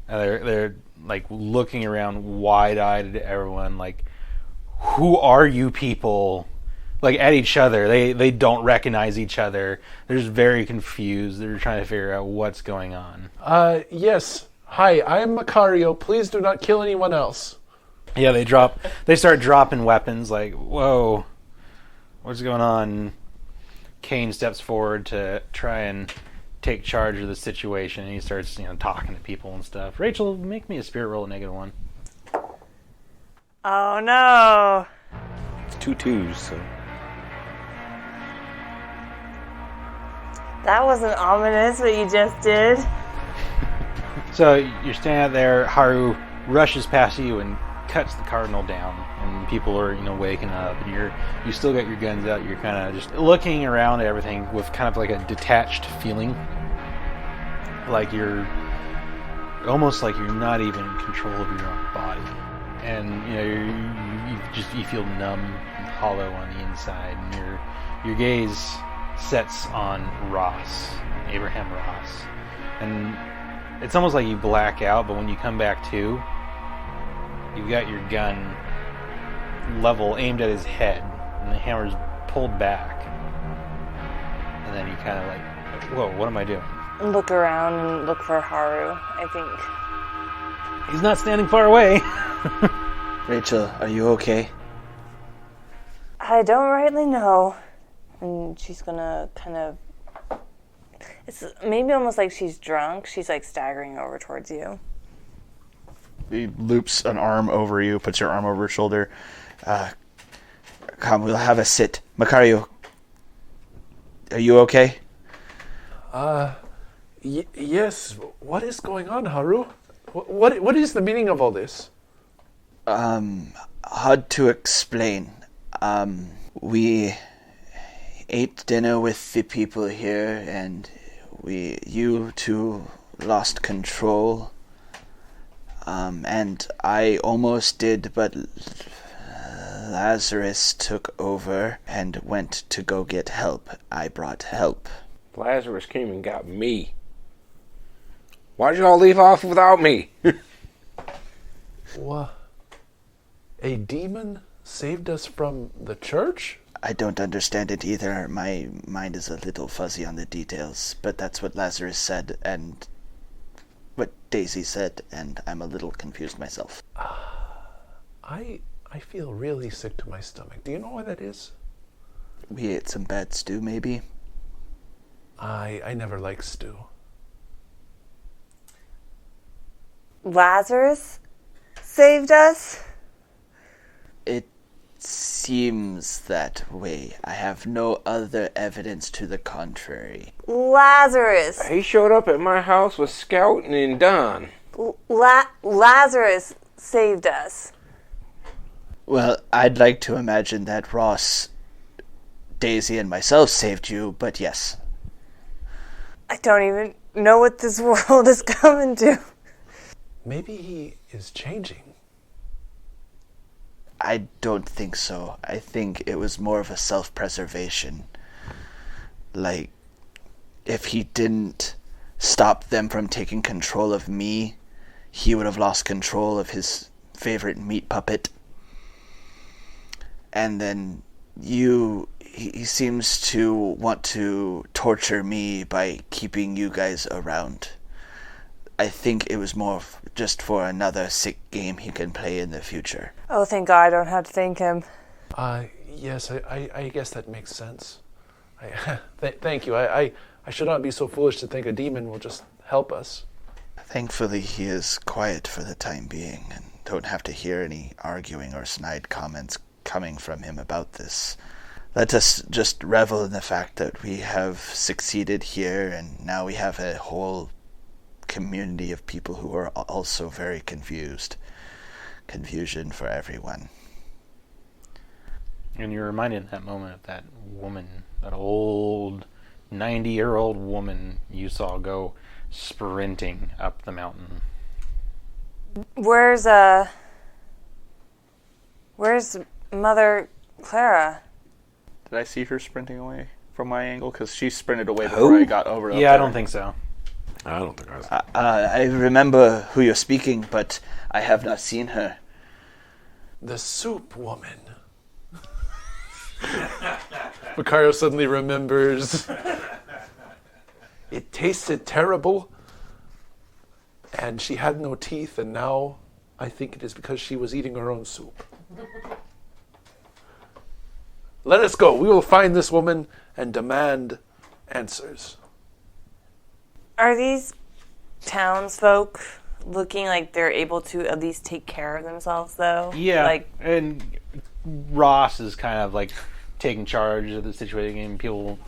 And they're like looking around wide-eyed at everyone, like, who are you people? Like, at each other. They don't recognize each other. They're just very confused. They're trying to figure out what's going on. Yes. Hi, I am Macario. Please do not kill anyone else. Yeah, they start dropping weapons, like, whoa, what's going on? Kane steps forward to try and take charge of the situation, and he starts, talking to people and stuff. Rachel, make me a spirit roll at -1. Oh no. It's 2 2s, so. That wasn't ominous what you just did. So you're standing out there, Haru rushes past you and cuts the cardinal down, and people are, waking up, and you still got your guns out. You're kind of just looking around at everything with kind of like a detached feeling, like you're almost like you're not even in control of your own body, and you feel numb and hollow on the inside, and your gaze sets on Abraham Ross, and it's almost like you black out, but when you come back to, you've got your gun level aimed at his head, and the hammer's pulled back, and then you kind of like, whoa, what am I doing? Look around and look for Haru, I think. He's not standing far away. Rachel, are you okay? I don't rightly know. And she's gonna kind of... It's maybe almost like she's drunk. She's like staggering over towards you. He loops an arm over you, puts your arm over his shoulder. Come, we'll have a sit. Macario, are you okay? Yes. What is going on, Haru? What is the meaning of all this? Hard to explain. We ate dinner with the people here, and you two lost control. And I almost did, but Lazarus took over and went to go get help. I brought help. Lazarus came and got me. Why'd y'all leave off without me? What? A demon saved us from the church? I don't understand it either. My mind is a little fuzzy on the details, but that's what Lazarus said and what Daisy said, and I'm a little confused myself. I feel really sick to my stomach. Do you know why that is? We ate some bad stew, maybe? I never liked stew. Lazarus saved us? It seems that way. I have no other evidence to the contrary. Lazarus! He showed up at my house with Scout and Don. Lazarus saved us. Well, I'd like to imagine that Ross, Daisy, and myself saved you, but yes. I don't even know what this world is coming to. Maybe he is changing. I don't think so. I think it was more of a self-preservation. Like, if he didn't stop them from taking control of me, he would have lost control of his favorite meat puppet. And then he seems to want to torture me by keeping you guys around. I think it was more just for another sick game he can play in the future. Oh, thank God I don't have to thank him. Yes, I guess that makes sense. Thank you. I should not be so foolish to think a demon will just help us. Thankfully, he is quiet for the time being, and don't have to hear any arguing or snide comments coming from him about this. Let us just revel in the fact that we have succeeded here, and now we have a whole community of people who are also very confused. Confusion for everyone. And you're reminded in that moment of that woman, that old 90-year-old woman you saw go sprinting up the mountain. Where's Mother Clara? Did I see her sprinting away from my angle? Because she sprinted away before I got over. Yeah, I don't think so. I don't think I was. I remember who you're speaking, but I have not seen her. The soup woman. Macario suddenly remembers. It tasted terrible, and she had no teeth, and now I think it is because she was eating her own soup. Let us go. We will find this woman and demand answers. Are these townsfolk looking like they're able to at least take care of themselves, though? Yeah, and Ross is kind of like taking charge of the situation, getting people,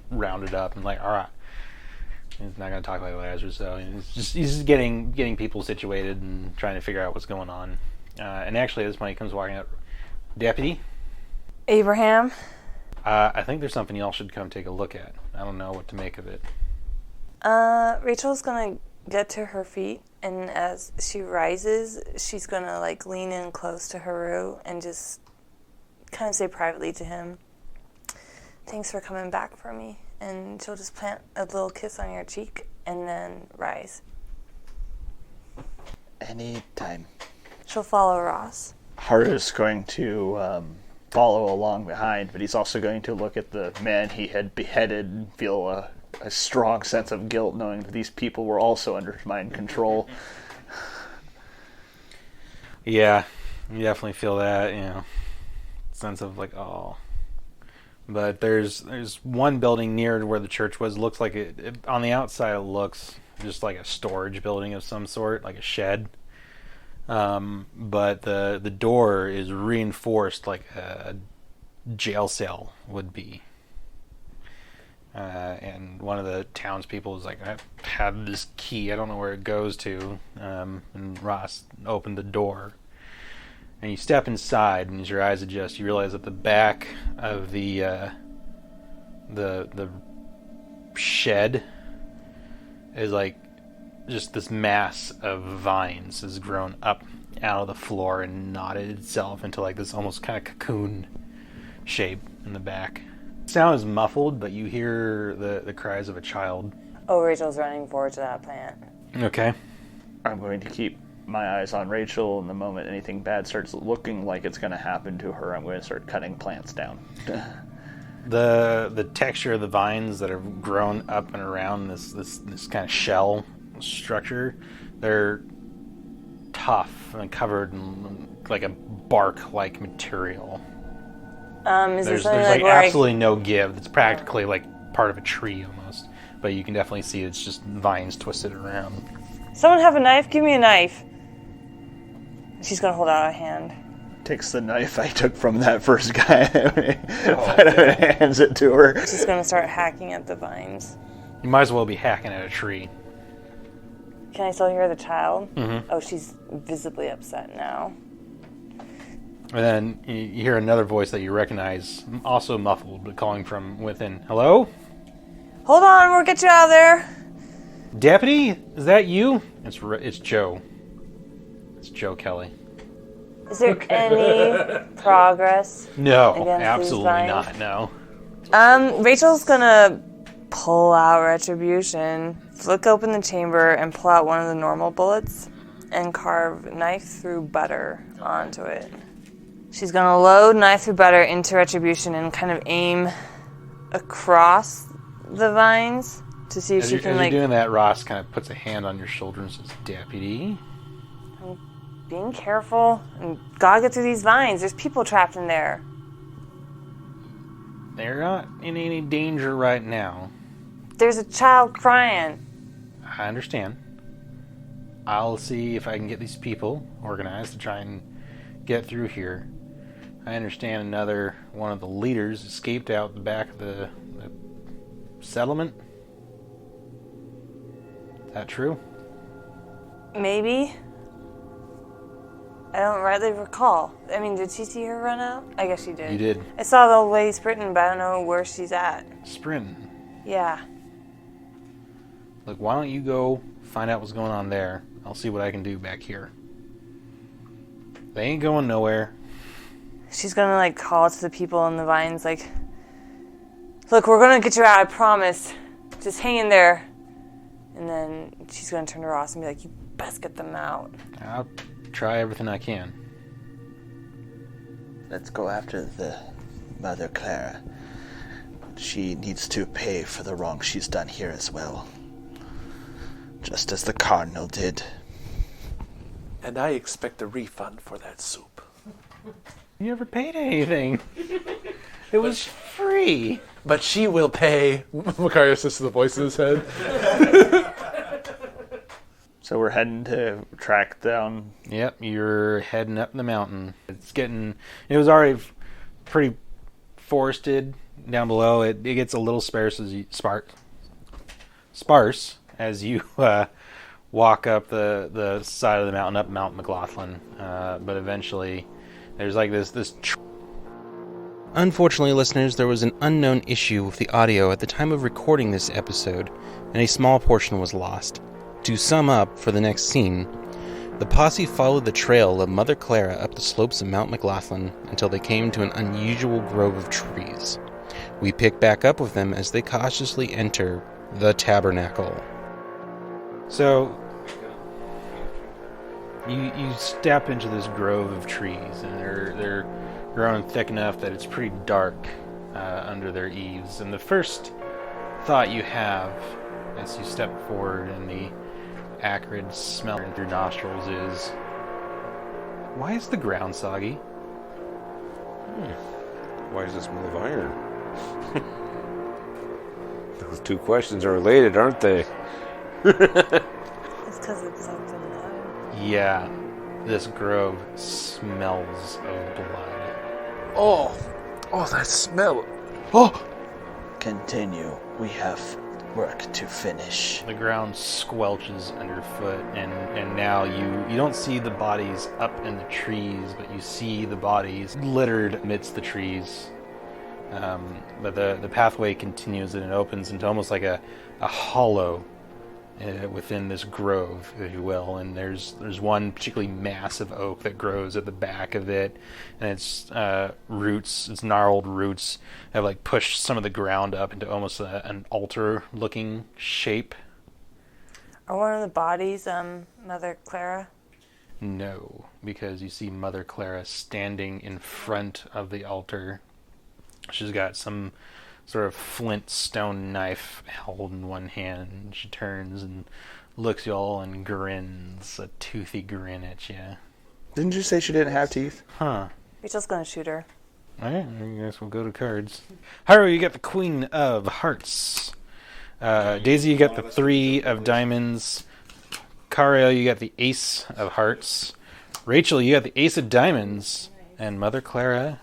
rounded up and like, all right. He's not going to talk like Lazarus, so he's just getting people situated and trying to figure out what's going on. And actually, at this point, he comes walking up. Deputy? Abraham? I think there's something y'all should come take a look at. I don't know what to make of it. Rachel's gonna get to her feet, and as she rises, she's gonna lean in close to Haru and just kind of say privately to him, "Thanks for coming back for me." And she'll just plant a little kiss on your cheek and then rise. Anytime. She'll follow Ross. Haru's going to follow along behind, but he's also going to look at the man he had beheaded and feel a strong sense of guilt knowing that these people were also under mind control. Yeah, you definitely feel that, sense of oh. But there's one building near where the church was. Looks like it on the outside. It looks just like a storage building of some sort, like a shed. But the door is reinforced like a jail cell would be. And one of the townspeople is like, "I have this key. I don't know where it goes to." And Ross opened the door. And you step inside, and as your eyes adjust, you realize that the back of the shed is like just this mass of vines has grown up out of the floor and knotted itself into like this almost kind of cocoon shape in the back. The sound is muffled, but you hear the cries of a child. Oh, Rachel's running forward to that plant. Okay. I'm going to keep my eyes on Rachel, and the moment anything bad starts looking like it's going to happen to her, I'm going to start cutting plants down. The texture of the vines that have grown up and around this kind of shell structure, they're tough and covered in like a bark-like material. There's like absolutely no give. It's practically like part of a tree almost, but you can definitely see it's just vines twisted around. Someone have a knife? Give me a knife. She's gonna hold out a hand. Takes the knife I took from that first guy and hands it to her. She's gonna start hacking at the vines. You might as well be hacking at a tree. Can I still hear the child? Mm-hmm. Oh, she's visibly upset now. And then you hear another voice that you recognize, also muffled, but calling from within. Hello? Hold on, we'll get you out of there. Deputy? Is that you? It's Joe. It's Joe Kelly. Is there any progress? No, against absolutely these not, vines? no. Rachel's gonna pull out Retribution, flick open the chamber, and pull out one of the normal bullets and carve knife through butter onto it. She's gonna load knife through butter into Retribution and kind of aim across the vines to see if she can, as like... you're doing that, Ross kind of puts a hand on your shoulder and says, Deputy? I'm being careful, and gotta get through these vines. There's people trapped in there. They're not in any danger right now. There's a child crying. I understand. I'll see if I can get these people organized to try and get through here. I understand another one of the leaders escaped out the back of the settlement. Is that true? Maybe. I don't rightly recall. I mean, did she see her run out? I guess she did. You did. I saw the old lady sprinting, but I don't know where she's at. Sprinting. Yeah. Look, why don't you go find out what's going on there? I'll see what I can do back here. They ain't going nowhere. She's gonna, like, call to the people in the vines, like, look, we're gonna get you out, I promise. Just hang in there. And then she's gonna turn to Ross and be like, you best get them out. I'll try everything I can. Let's go after the Mother Clara. She needs to pay for the wrong she's done here as well. Just as the Cardinal did. And I expect a refund for that soup. You never paid anything. It was free. But she will pay. Macario says to the voice in his head. So we're heading to track down. Yep, you're heading up the mountain. It was already pretty forested down below. It gets a little sparse as you walk up the side of the mountain, up Mount McLaughlin. But eventually, there's like this. Unfortunately, listeners, there was an unknown issue with the audio at the time of recording this episode, and a small portion was lost. To sum up, for the next scene, the posse followed the trail of Mother Clara up the slopes of Mount McLaughlin until they came to an unusual grove of trees. We pick back up with them as they cautiously enter the tabernacle. So, you step into this grove of trees, and they're grown thick enough that it's pretty dark under their eaves. And the first thought you have as you step forward and the acrid smell through your nostrils is, why is the ground soggy? Why does it smell of iron? Those two questions are related, aren't they? It's because it's soaked in iron. Yeah, this grove smells of blood. Oh, that smell. Oh, Continue. We have work to finish. The ground squelches underfoot, and now you don't see the bodies up in the trees, but you see the bodies littered amidst the trees. But the pathway continues, and it opens into almost like a hollow within this grove, if you will. And there's one particularly massive oak that grows at the back of it, and its gnarled roots have like pushed some of the ground up into almost an altar-looking shape. Are one of the bodies, Mother Clara? No, because you see Mother Clara standing in front of the altar. She's got some sort of flint stone knife held in one hand. She turns and looks y'all and grins, a toothy grin at you. Didn't you say she didn't have teeth? Huh. Rachel's gonna shoot her. Alright, I guess we'll go to cards. Haru, you got the Queen of Hearts. Daisy, you got the 3 of Diamonds. Kariel, you got the Ace of Hearts. Rachel, you got the Ace of Diamonds. And Mother Clara,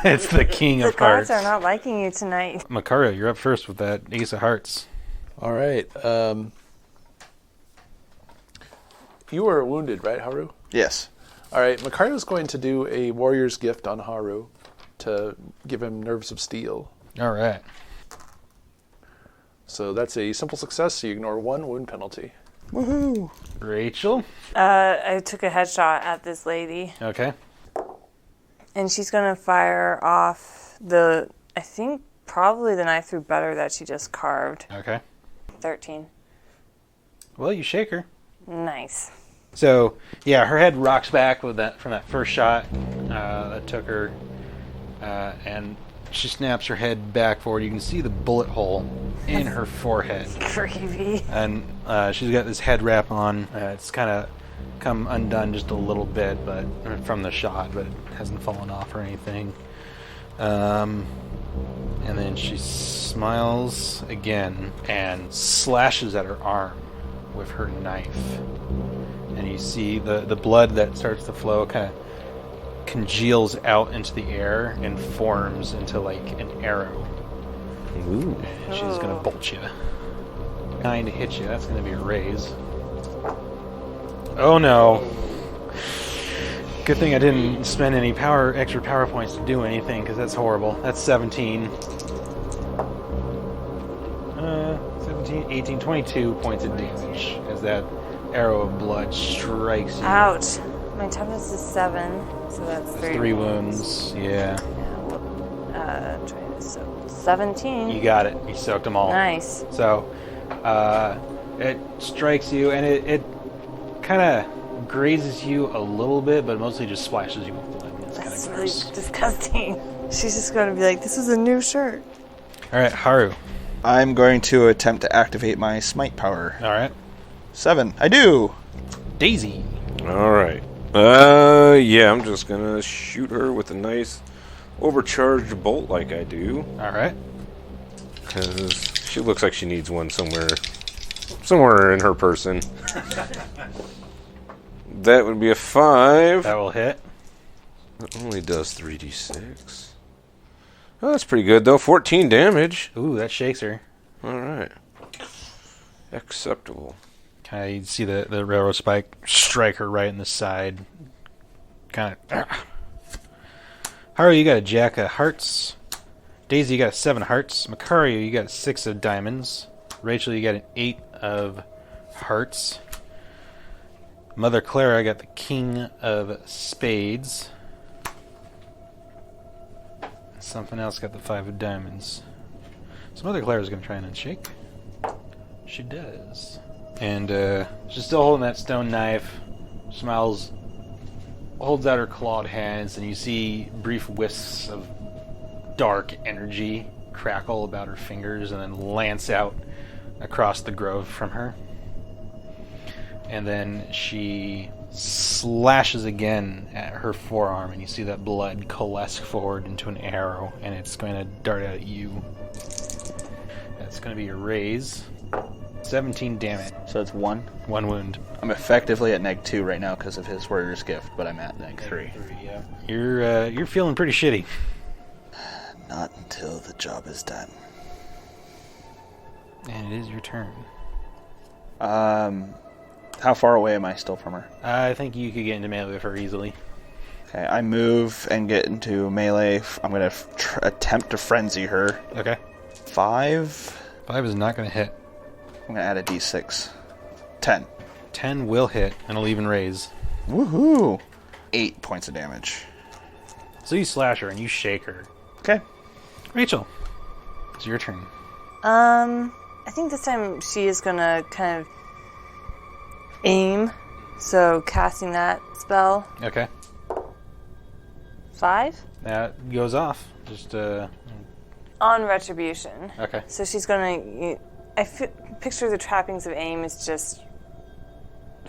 it's the King The of Hearts. cards are not liking you tonight. Macario, you're up first with that Ace of Hearts. All right. You were wounded, right, Haru? Yes. All right. Macario's going to do a warrior's gift on Haru to give him nerves of steel. All right. So that's a simple success, so you ignore 1 wound penalty. Woohoo! Rachel. I took a headshot at this lady, Okay. and she's gonna fire off I think probably the knife through butter that she just carved. Okay. 13. Well, you shake her. Nice. So, yeah, her head rocks back with that from that first shot that took her, and she snaps her head back forward. You can see the bullet hole in her forehead. Creepy. And she's got this head wrap on. It's kind of come undone just a little bit, but from the shot, but it hasn't fallen off or anything. And then she smiles again and slashes at her arm with her knife. And you see the blood that starts to flow kind of congeals out into the air and forms into like an arrow. Ooh. And she's going to bolt you. 9 to hit you. That's going to be a raise. Oh no. Good thing I didn't spend any extra power points to do anything, because that's horrible. That's 17. 17, 18, 22 points of damage as that arrow of blood strikes you. Ouch. My toughness is 7, so that's 3 wounds. Yeah. Try this. So 17. You got it. You soaked them all. Nice. So, it strikes you, and it kind of grazes you a little bit, but mostly just splashes you with blood. It's kind That's of really gross. disgusting. She's just going to be like, this is a new shirt. All right, Haru. I'm going to attempt to activate my smite power. All right. 7. I do! Daisy. All right. Yeah, I'm just gonna shoot her with a nice overcharged bolt like I do, All right. because she looks like she needs one somewhere in her person. That would be a 5. That will hit. It only does 3d6. Oh, that's pretty good, though. 14 damage. Ooh, that shakes her. All right. Acceptable. Kind of, you see the railroad spike strike her right in the side. Kind of. Haru, you got a jack of hearts. Daisy, you got 7 hearts. Macario, you got 6 of diamonds. Rachel, you got an 8 of hearts. Mother Clara got the king of spades. Something else got the 5 of diamonds. So Mother Clara's going to try and unshake. She does. And she's still holding that stone knife. Smiles, holds out her clawed hands, and you see brief wisps of dark energy crackle about her fingers and then lance out across the grove from her. And then she slashes again at her forearm, and you see that blood coalesce forward into an arrow, and it's going to dart out at you. That's going to be a raise. 17 damage. So it's 1. 1 wound. I'm effectively at -2 right now because of his warrior's gift, but I'm at -3. Yeah. You're feeling pretty shitty. Not until the job is done. And it is your turn. How far away am I still from her? I think you could get into melee with her easily. Okay, I move and get into melee. I'm going to attempt to frenzy her. Okay. 5. 5 is not going to hit. I'm going to add a d6. 10. 10 will hit, and it'll even raise. Woohoo! 8 points of damage. So you slash her and you shake her. Okay. Rachel, it's your turn. I think this time she is gonna kind of aim. So casting that spell. Okay. 5 That goes off. Just, on retribution. okay. So she's gonna. Picture the trappings of aim is just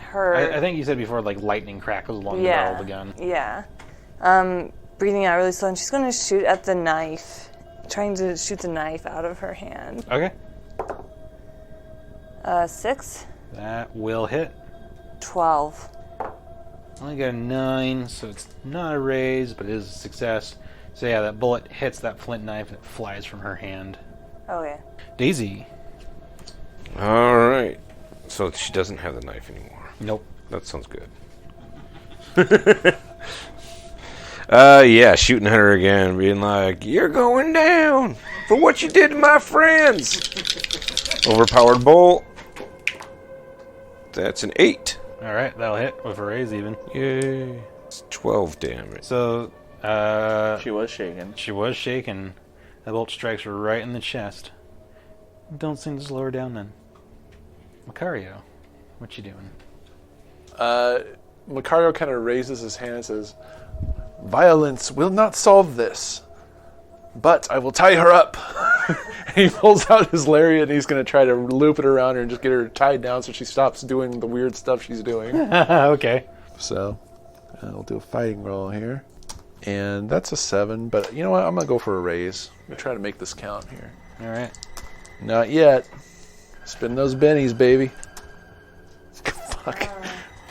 her. I think you said before, like, lightning crackles along the barrel of the gun. Yeah. Breathing out really slow, and she's gonna shoot at the knife, trying to shoot the knife out of her hand. Okay. 6. That will hit. 12. Only got a 9, so it's not a raise, but it is a success. So yeah, that bullet hits that flint knife and it flies from her hand. Okay. Daisy. All right. So she doesn't have the knife anymore. Nope. That sounds good. Yeah, shooting at her again, being like, "You're going down for what you did to my friends." Overpowered bolt. That's an 8. All right, that'll hit with a raise even. Yay. It's 12 damage. So, She was shaken. she was shaken. That bolt strikes her right in the chest. Don't seem to slow her down then. Macario, what you doing? Macario kind of raises his hand and says, "Violence will not solve this, but I will tie her up." And he pulls out his lariat and he's going to try to loop it around her and just get her tied down so she stops doing the weird stuff she's doing. Okay. So, I'll do a fighting roll here. And that's a 7, but you know what? I'm going to go for a raise. I'm going to try to make this count here. All right. Not yet. Spin those bennies, baby. Fuck.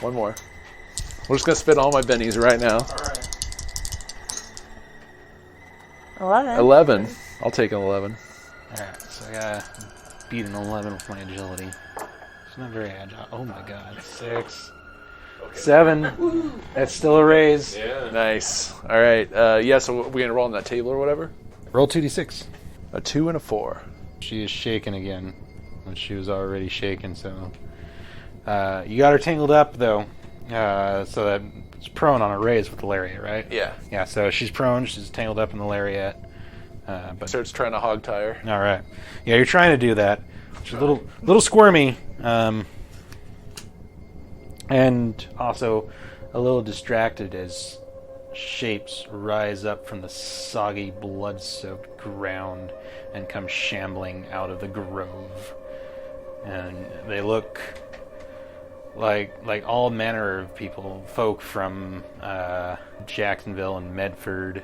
One more. We're just going to spin all my bennies right now. 11. 11. I'll take an 11. All right. So I gotta beat an 11 with my agility. It's not very agile. Oh my god. 6. 7. That's still a raise. Nice. All right. Yeah, so we're going to roll on that table or whatever? Roll 2d6. A 2 and a 4. She is shaken again. When she was already shaken, so... you got her tangled up, though. So that it's prone on a raise with the lariat, right? Yeah. Yeah, so she's prone. She's tangled up in the lariat. But Starts trying to hog tie her. all right. Yeah, you're trying to do that. She's a little squirmy. And also a little distracted as shapes rise up from the soggy, blood-soaked ground and come shambling out of the grove. And they look like all manner of people, folk from Jacksonville and Medford,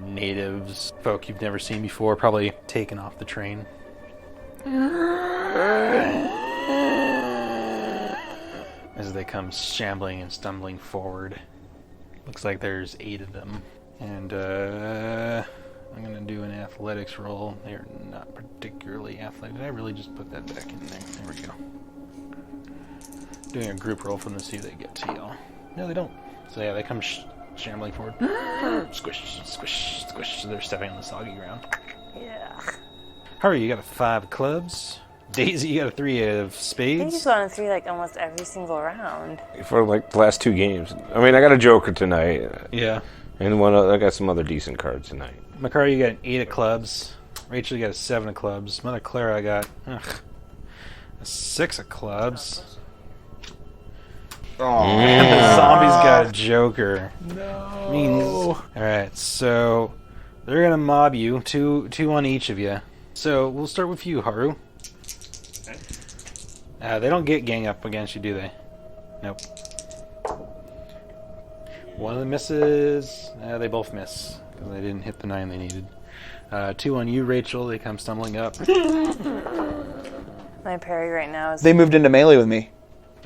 natives, folk you've never seen before, probably taken off the train. As they come shambling and stumbling forward. Looks like there's 8 of them. And I'm going to do an athletics roll. They're not particularly athletic. Did I really just put that back in there? There we go. Doing a group roll for them to see if they get to y'all. No, they don't. So yeah, they come shambling forward. Squish, squish, squish. So they're stepping on the soggy ground. Yeah. Hurry, you got a 5 of clubs. Daisy, you got a 3 of I think spades. he's gone 3 like almost every single round. For like the last 2 games. I mean, I got a Joker tonight. Yeah. And I got some other decent cards tonight. Macario, you got an 8 of clubs. Rachel, you got a 7 of clubs. Mother Clara, I got a 6 of clubs. And the zombie's got a Joker. No. Alright, so they're going to mob you. Two on each of you. So we'll start with you, Haru. They don't get gang up against you, do they? Nope. One of them misses. They both miss because they didn't hit the 9 they needed. 2 on you, Rachel. They come stumbling up. My parry right now is They moved into melee with me.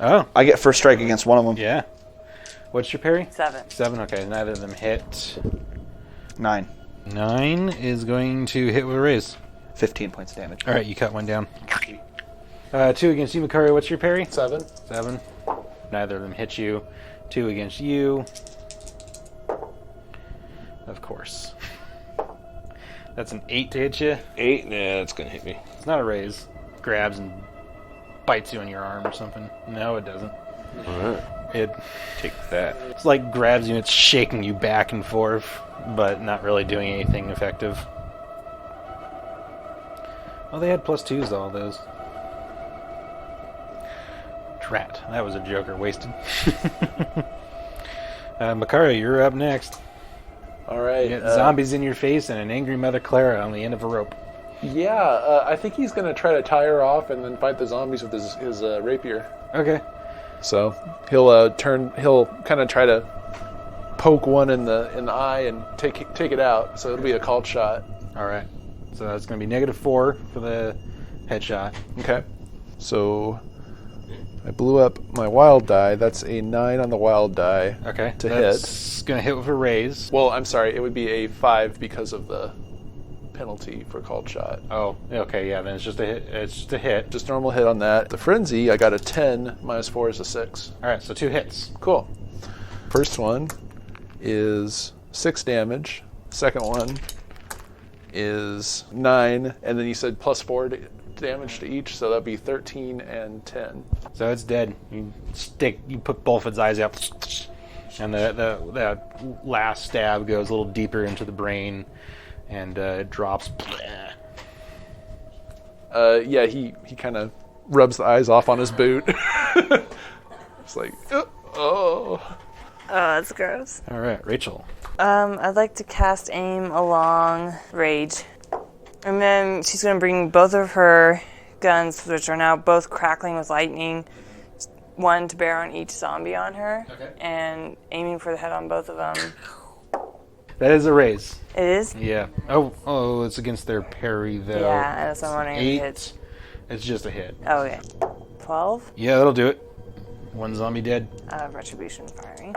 Oh, I get first strike against one of them. yeah. What's your parry? 7. 7. Okay, neither of them hit. 9. 9 is going to hit with a raise. 15 points of damage. All right, you cut one down. 2 against you, Macario. What's your parry? 7. 7. Neither of them hit you. 2 against you. Of course. That's an 8 to hit you. 8? Yeah, that's going to hit me. It's not a raise. Grabs and bites you on your arm or something. No, it doesn't. Alright. It Take that. It's like grabs you and it's shaking you back and forth, but not really doing anything effective. Oh, they had +2s to all those. Drat. That was a joker wasted. Macario, you're up next. All right. You got zombies in your face and an angry Mother Clara on the end of a rope. Yeah, I think he's going to try to tie her off and then fight the zombies with his rapier. Okay. So he'll he'll kind of try to poke one in the eye and take it out. So it'll be a called shot. All right. So that's going to be -4 for the headshot. Okay. So I blew up my wild die. That's a 9 on the wild die. Okay. To that's going to hit with a raise. Well, I'm sorry. It would be a 5 because of the penalty for called shot. Oh, okay. Yeah, then it's just a hit. It's just a hit. Just normal hit on that. The frenzy, I got a 10. -4 is a 6. All right, so 2 hits. Cool. First one is 6 damage. Second one is 9, and then you said +4 damage to each, so that'd be 13 and 10. So it's dead. You put both its eyes out, and the last stab goes a little deeper into the brain, and it drops. Yeah, he kind of rubs the eyes off on his boot. It's like, oh. Oh, that's gross. All right, Rachel. I'd like to cast aim along Rage. And then she's going to bring both of her guns, which are now both crackling with lightning, one to bear on each zombie on her, and aiming for the head on both of them. That is a raise. It is? Yeah. Oh, it's against their parry, though. Yeah, that's what I'm wondering if it 8. hits. It's just a hit. Oh, okay. 12? Yeah, that'll do it. One zombie dead. Retribution firing.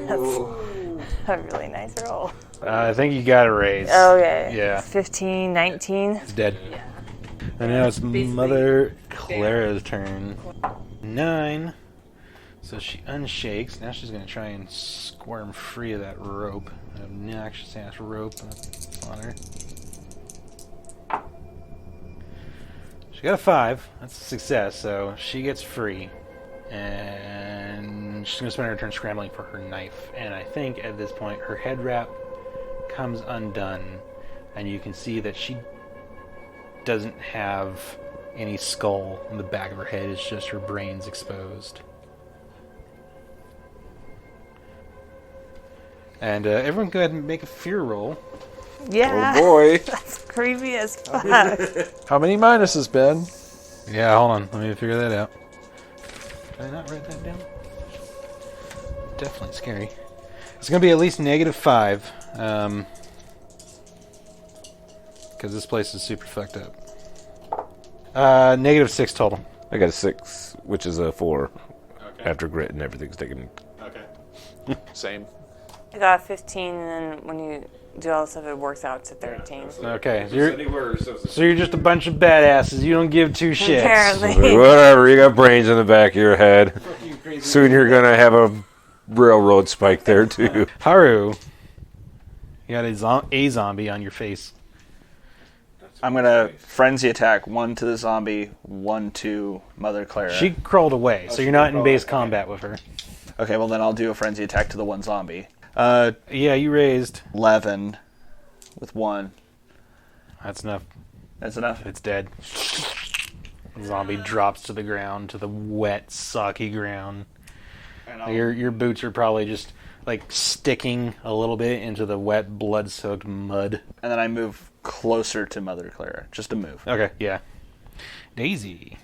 That's a really nice roll. I think you got a raise. Okay. Yeah. 15, 19. It's dead. And now it's Mother Clara's turn. 9. So she unshakes. Now she's going to try and squirm free of that rope. An obnoxious ass rope on her. She got a 5. That's a success, so she gets free. And she's going to spend her turn scrambling for her knife. And I think at this point her head wrap comes undone. And you can see that she doesn't have any skull in the back of her head. It's just her brain's exposed. And everyone go ahead and make a fear roll. Yeah. Oh boy. That's creepy as fuck. How many minuses, Ben? Yeah, hold on. Let me figure that out. Did I not write that down? Definitely scary. It's going to be at least -5. Because this place is super fucked up. -6 total. I got a 6, which is a 4. Okay. After grit and everything's taken. Okay. Same. I got a 15, and then when you do all this stuff, it works out to 13. Okay, so you're just a bunch of badasses. You don't give 2 shits. Apparently. Whatever, you got brains in the back of your head. Soon you're going to have a railroad spike there, too. Haru, you got a zombie on your face. I'm going to frenzy attack 1 to the zombie, 1 to Mother Clara. She crawled away, so you're not in base combat with her. Okay, well then I'll do a frenzy attack to the one zombie. Yeah, you raised. 11 with 1. That's enough. That's enough? It's dead. The zombie drops to the ground, to the wet, socky ground. Your boots are probably just like sticking a little bit into the wet, blood-soaked mud. And then I move closer to Mother Clara. Just a move. Okay, yeah. Daisy.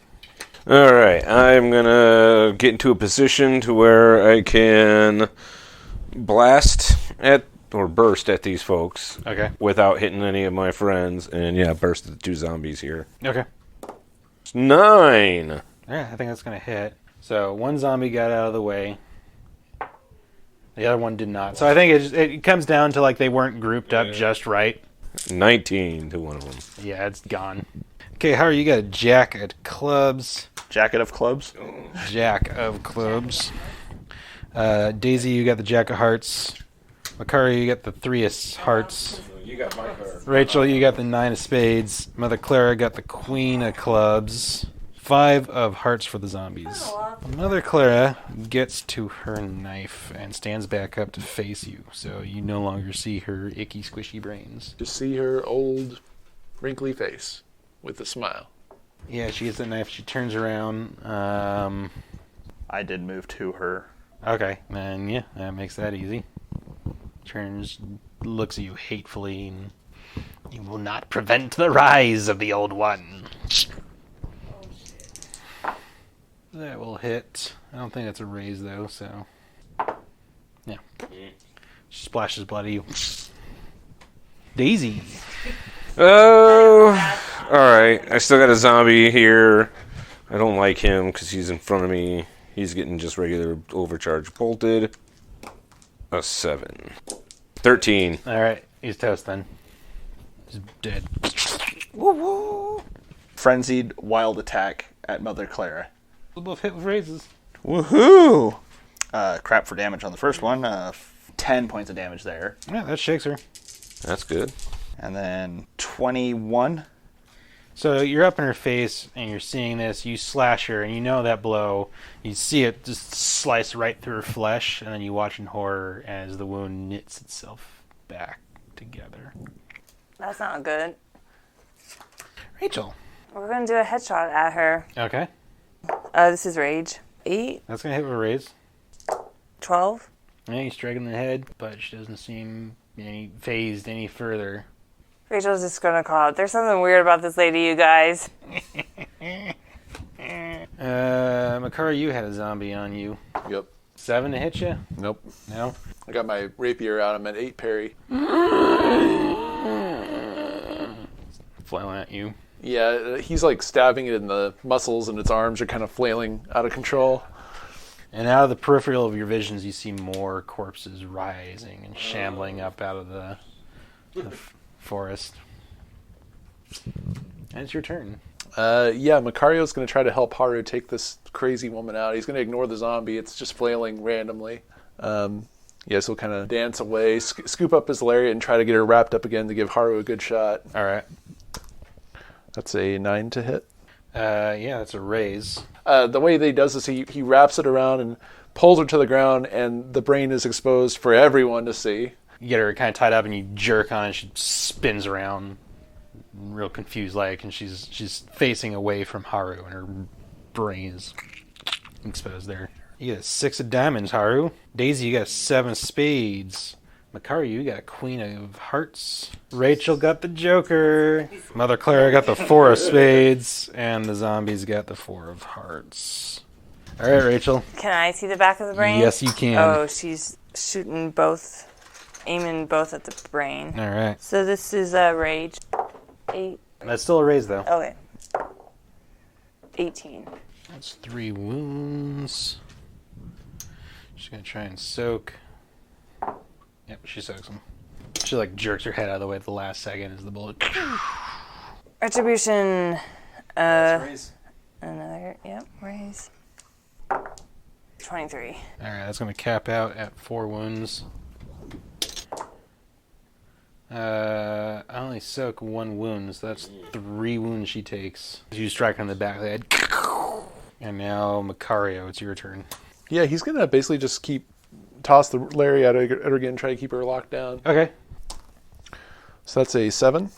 Alright, I'm going to get into a position to where I can blast at or burst at these folks. Okay. Without hitting any of my friends. And yeah, burst at the 2 zombies here. Okay. It's 9. Yeah, I think that's going to hit. So one zombie got out of the way. The other one did not. So I think it comes down to like they weren't grouped up just right. 19 to one of them. Yeah, it's gone. Okay, Harry, you got a jack of clubs. Jacket of clubs? Jack of clubs. Daisy, you got the jack of hearts. Makari, you got the 3 of hearts. You got my card. Rachel, you got the 9 of spades. Mother Clara got the queen of clubs. 5 of hearts for the zombies. Mother Clara gets to her knife and stands back up to face you, so you no longer see her icky, squishy brains. Just see her old, wrinkly face with a smile. Yeah, she gets the knife. She turns around. I did move to her. Okay, then yeah, that makes that easy. Turns, looks at you hatefully, and you will not prevent the rise of the old one. That will hit. I don't think that's a raise though, so yeah. She splashes blood at you. Daisy. Oh, all right. I still got a zombie here. I don't like him because he's in front of me. He's getting just regular overcharge bolted. A 7. 13. All right, he's toast then. He's dead. Frenzied wild attack at Mother Clara. We'll both hit with raises. Woohoo! Crap for damage on the first one. 10 points of damage there. Yeah, that shakes her. That's good. And then 21. So you're up in her face, and you're seeing this. You slash her, and you know that blow. You see it just slice right through her flesh, and then you watch in horror as the wound knits itself back together. That's not good. Rachel. We're going to do a headshot at her. Okay. This is Rage. 8, That's going to hit with a raise. 12. Yeah, you strike in the head, but she doesn't seem phased any further. Rachel's just going to call out, there's something weird about this lady, you guys. Makara, you had a zombie on you. Yep. 7 to hit you? Nope. No? I got my rapier out. I'm at 8 parry. Flailing at you. Yeah, he's like stabbing it in the muscles, and its arms are kind of flailing out of control. And out of the peripheral of your visions, you see more corpses rising and shambling up out of the forest. And it's your turn. Yeah, Macario's going to try to help Haru take this crazy woman out. He's going to ignore the zombie. It's just flailing randomly. So he'll kind of dance away, scoop up his lariat, and try to get her wrapped up again to give Haru a good shot. All right. That's a 9 to hit. Yeah, that's a raise. The way that he does this, he wraps it around and pulls her to the ground, and the brain is exposed for everyone to see. You get her kind of tied up, and you jerk on it, and she spins around, real confused like, and she's facing away from Haru, and her brain is exposed there. You got a 6 of diamonds, Haru. Daisy, you got a 7 of spades. Makari, you got a queen of hearts. Rachel got the joker. Mother Clara got the 4 of spades. And the zombies got the 4 of hearts. All right, Rachel. Can I see the back of the brain? Yes, you can. Oh, she's shooting both, aiming both at the brain. All right. So this is Rage. 8. That's still a raise, though. Okay. 18. That's 3 wounds. She's going to try and soak. Yep, she soaks him. She, jerks her head out of the way at the last second as the bullet... Retribution. Raise. Another, raise. 23. All right, that's going to cap out at 4 wounds. I only soak 1 wound, so that's 3 wounds she takes. You strike her in the back of the head. And now, Macario, it's your turn. Yeah, he's going to basically just toss the lariat at her again, try to keep her locked down. Okay. So that's a 7.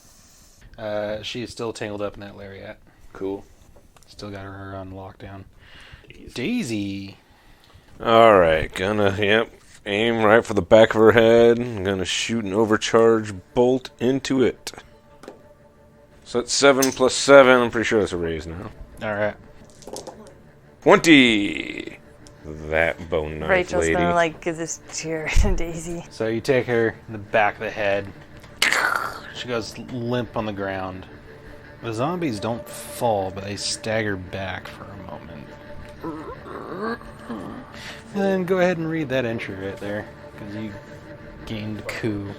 She is still tangled up in that lariat. Cool. Still got her on lockdown. Daisy. All right, aim right for the back of her head. I'm gonna shoot an overcharge bolt into it. So that's 7 plus 7. I'm pretty sure that's a raise now. All right. 20. That bone knife Rachel's lady. gonna give this cheer to Daisy. So you take her in the back of the head. She goes limp on the ground. The zombies don't fall, but they stagger back for a moment. And then go ahead and read that entry right there, because you gained coup.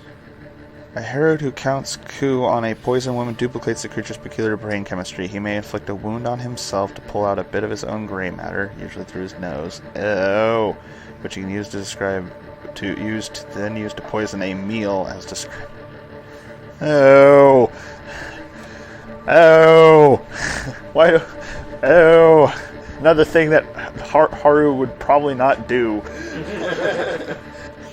A herald who counts coup on a poison woman duplicates the creature's peculiar brain chemistry. He may inflict a wound on himself to pull out a bit of his own gray matter, usually through his nose. Oh, which he can use then use to poison a meal as described. Oh, why? Oh, another thing that Haru would probably not do.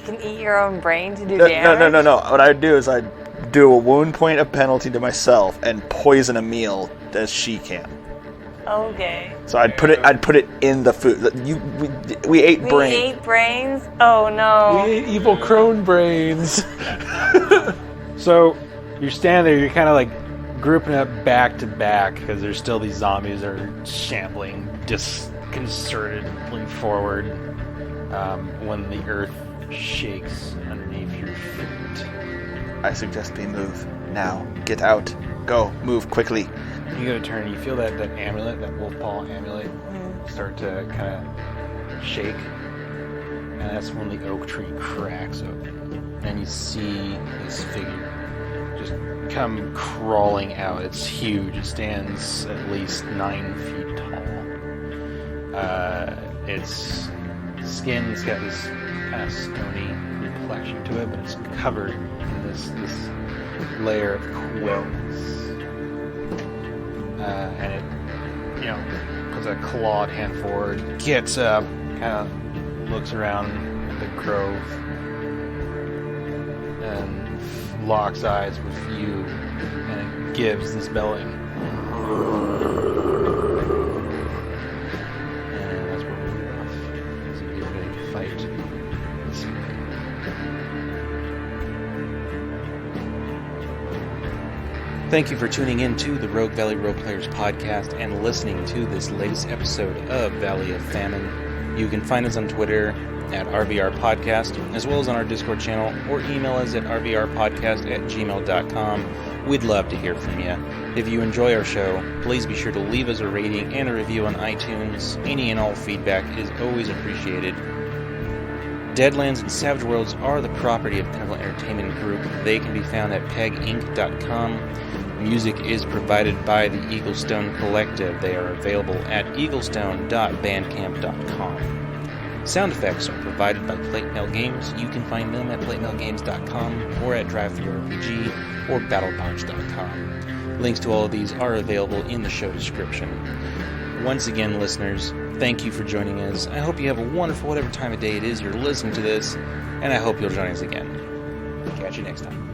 You can eat your own brain to do damage? No. What I'd do is I'd do a wound point of penalty to myself and poison a meal as she can. Okay. So I'd put it in the food. We ate We brain. ate brains? Oh no. We ate evil crone brains. So you're standing there, you're kind of like grouping up back to back because there's still these zombies that are shambling disconcertedly forward when the earth shakes underneath your feet. I suggest we move now. Get out. Go. Move quickly. You go to turn, you feel that amulet, that wolf paw amulet, start to kind of shake, and that's when the oak tree cracks open, and you see this figure just come crawling out. It's huge. It stands at least 9 feet tall. Its skin's got this kind of stony complexion to it, but it's covered in this layer of quills. And it, puts a clawed hand forward, gets up, kind of looks around the grove, and locks eyes with you, and it gives this belling. And that's where we leave off. So you get ready to fight this thing. Thank you for tuning in to the Rogue Valley Roleplayers podcast and listening to this latest episode of Valley of Famine. You can find us on Twitter at RVR Podcast, as well as on our Discord channel, or email us at rvrpodcast@gmail.com. We'd love to hear from you. If you enjoy our show, please be sure to leave us a rating and a review on iTunes. Any and all feedback is always appreciated. Deadlands and Savage Worlds are the property of Pinnacle Entertainment Group. They can be found at peginc.com. Music is provided by the Eaglestone Collective. They are available at eaglestone.bandcamp.com. Sound effects are provided by Plate Mail Games. You can find them at platemailgames.com or at DriveThruRPG or BattleParts.com. Links to all of these are available in the show description. Once again, listeners, thank you for joining us. I hope you have a wonderful whatever time of day it is you're listening to this, and I hope you'll join us again. Catch you next time.